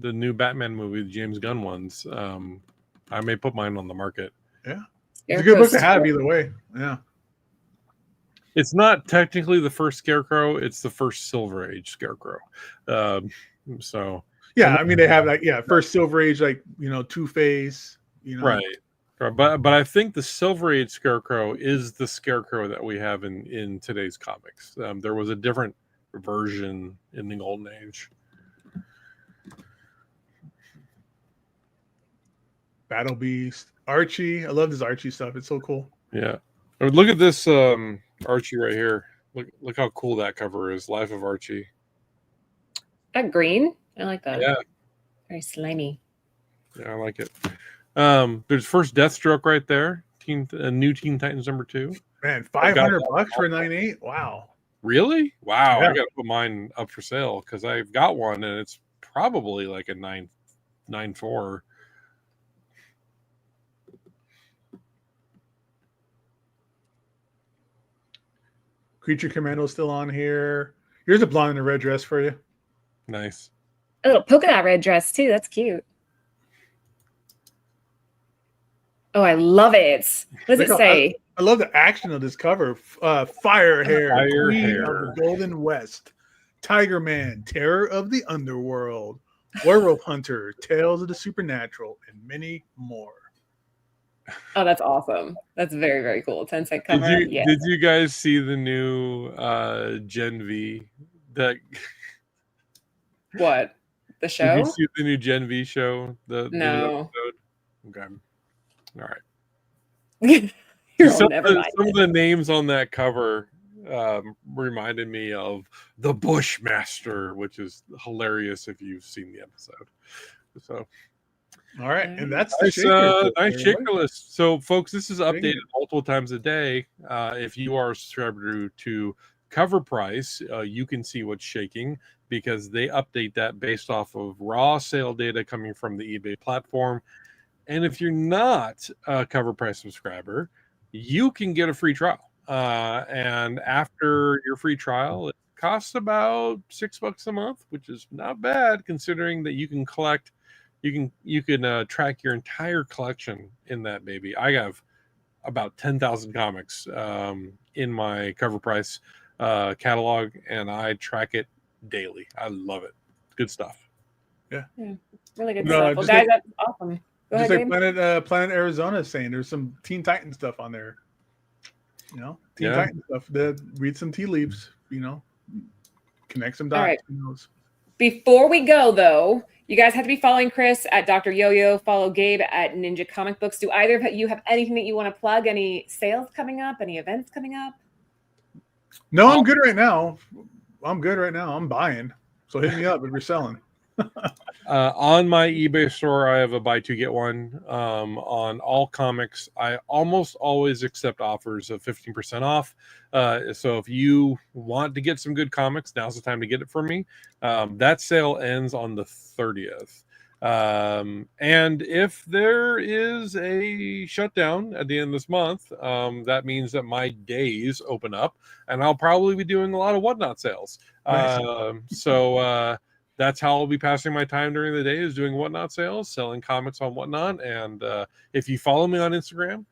Speaker 3: new Batman movie, the James Gunn ones, I may put mine on the market.
Speaker 4: Yeah, it's a good book to have either way. Yeah,
Speaker 3: it's not technically the first Scarecrow; it's the first Silver Age Scarecrow. So
Speaker 4: yeah, I mean they have like first Silver Age, like Two-Face,
Speaker 3: right. But I think the Silver Age Scarecrow is the Scarecrow that we have in today's comics. There was a different version in the Golden Age.
Speaker 4: Battle Beast, Archie. I love this Archie stuff. It's so cool.
Speaker 3: Yeah. Look at this Archie right here. Look how cool that cover is. Life of Archie.
Speaker 1: That green? I like that.
Speaker 3: Yeah.
Speaker 1: Very slimy.
Speaker 3: Yeah, I like it. There's first Deathstroke right there. New Teen Titans #2.
Speaker 4: Man, $500 for 9.8. Wow.
Speaker 3: Really? Wow.
Speaker 4: Yeah.
Speaker 3: I gotta put mine up for sale because I've got one and it's probably like a 9.4.
Speaker 4: Creature Commando still on here. Here's a blonde in a red dress for you.
Speaker 3: Nice.
Speaker 1: A little polka dot red dress too. That's cute. Oh, I love it. What does it say?
Speaker 4: I love the action of this cover. Fire Hair, Queen
Speaker 3: Hair.
Speaker 4: of the Golden West, Tiger Man, Terror of the Underworld, Werewolf Hunter, Tales of the Supernatural, and many more.
Speaker 1: Oh, that's awesome. That's very, very cool. 10-cent cover.
Speaker 3: Did you guys see the new Gen V?
Speaker 1: What? The show?
Speaker 3: Did you see the new Gen V show? The
Speaker 1: No.
Speaker 3: Okay. All right. Some
Speaker 1: Never mind.
Speaker 3: of the names on that cover reminded me of the Bushmaster, which is hilarious if you've seen the episode. So,
Speaker 4: all right, and that's
Speaker 3: nice,
Speaker 4: the
Speaker 3: nice shaker list. So, folks, this is updated multiple times a day. If you are a subscriber to Cover Price, you can see what's shaking because they update that based off of raw sale data coming from the eBay platform. And if you're not a Cover Price subscriber, you can get a free trial. And after your free trial, it costs about $6 a month, which is not bad considering that you can collect, you can track your entire collection in that baby. I have about 10,000 comics in my Cover Price catalog, and I track it daily. I love it. Good stuff.
Speaker 1: Yeah, really good stuff. Well, guys, that's awesome. Go
Speaker 4: just
Speaker 1: ahead,
Speaker 4: like Planet Arizona is saying, there's some Teen Titan stuff on there. Teen Titan stuff. Read some tea leaves. Connect some dots.
Speaker 1: All right.
Speaker 4: Who knows?
Speaker 1: Before we go, though, you guys have to be following Chris at Dr. Yo-Yo. Follow Gabe at Ninja Comic Books. Do either of you have anything that you want to plug? Any sales coming up? Any events coming up?
Speaker 4: No, I'm good right now. I'm buying. So hit me up if you're selling.
Speaker 3: On my eBay store, I have a buy two get one. On all comics, I almost always accept offers of 15% off. So if you want to get some good comics, now's the time to get it from me. That sale ends on the 30th. And if there is a shutdown at the end of this month, that means that my days open up, and I'll probably be doing a lot of Whatnot sales. So that's how I'll be passing my time during the day, is doing Whatnot sales, selling comics on Whatnot. And if you follow me on Instagram,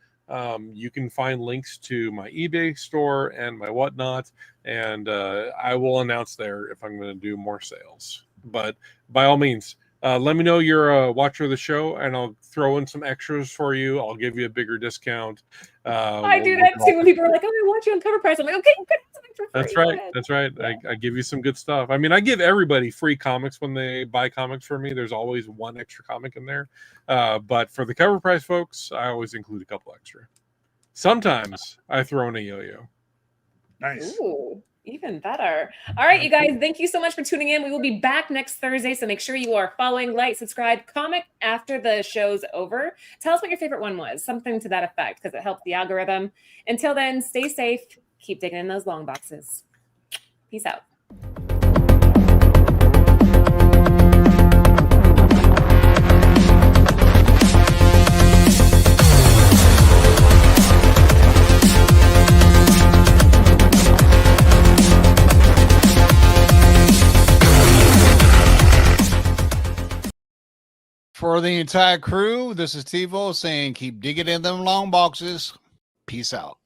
Speaker 3: you can find links to my eBay store and my Whatnot, and I will announce there if I'm going to do more sales. But by all means, let me know you're a watcher of the show, and I'll throw in some extras for you. I'll give you a bigger discount.
Speaker 1: I do that too. When people are like, "Oh, I want you on Cover Price," I'm like, "Okay, you got something for free."
Speaker 3: That's right. That's right. I give you some good stuff. I mean, I give everybody free comics when they buy comics from me. There's always one extra comic in there. But for the Cover Price folks, I always include a couple extra. Sometimes I throw in a yo-yo.
Speaker 4: Nice.
Speaker 1: Ooh, even better. All right, you guys, thank you so much for tuning in. We will be back next Thursday, so make sure you are following, like, subscribe, comment after the show's over. Tell us what your favorite one was, something to that effect, because it helps the algorithm. Until then, stay safe. Keep digging in those long boxes. Peace out.
Speaker 5: For the entire crew, this is TiVo saying keep digging in them long boxes. Peace out.